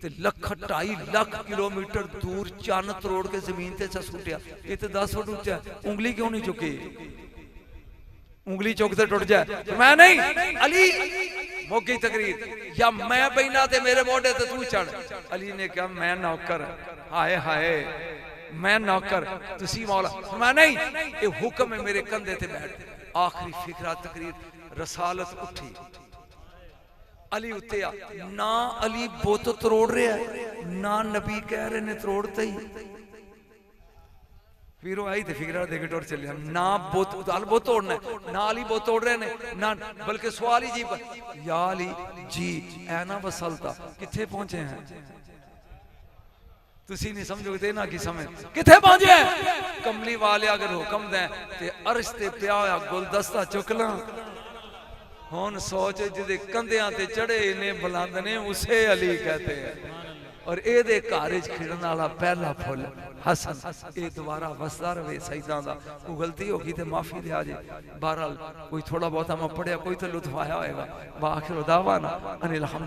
ते 1.5 लाख किलोमीटर दूर चन्न तरोड़ के जमीन ते सुटिया? ये तो 10 फुट ऊंचा, उंगली क्यों नहीं चुकी? उंगली चुकते टुट जाए। मैं नहीं अली मोगी तकरीर, या मैं बहना ते मेरे मोढे ते तू चढ़। अली ने कहा मैं नौकर, हाय हाय मैं नौकर तुसी मौला। मैं नहीं, ये हुक्म है मेरे कंधे ते बैठ। आखिरी फिक्रा तकरीर रसालत उठी, अली उत्ते आ ना, अली बुत तरोड़ रहा है ना नबी कह रहे ने तरोड़ते ही। फिर आई तो फिक्रा देके टुर चलिया ना, बुत अल बुत तोड़ना ना, अली बुत तोड़ रहे ने ना, बल्कि सवाल ही जी या अली जी ऐ ना वसलता किथे पहुंचे हैं? तुसी नहीं समझोगे ना कि समझ किथे पहुंचे हैं? कमली वाले अगर हुक्म दें ते अर्श ते पिया होया गुलदस्ता चुक ला। हुन सोच जिदे कंधियां ते चढ़े ने बुलंद ने उसे अली कहते हैं। और ए घर खिड़न वाला पहला फुल हसन, ये दोबारा वसदा रहे सईदां दा। कोई गलती होगी तो माफी दे आजे। बहरहाल कोई थोड़ा बहुत मैं पढ़िया, कोई तो लुत्फ आया होएगा। वाखिर दावाना अनिल हम्द।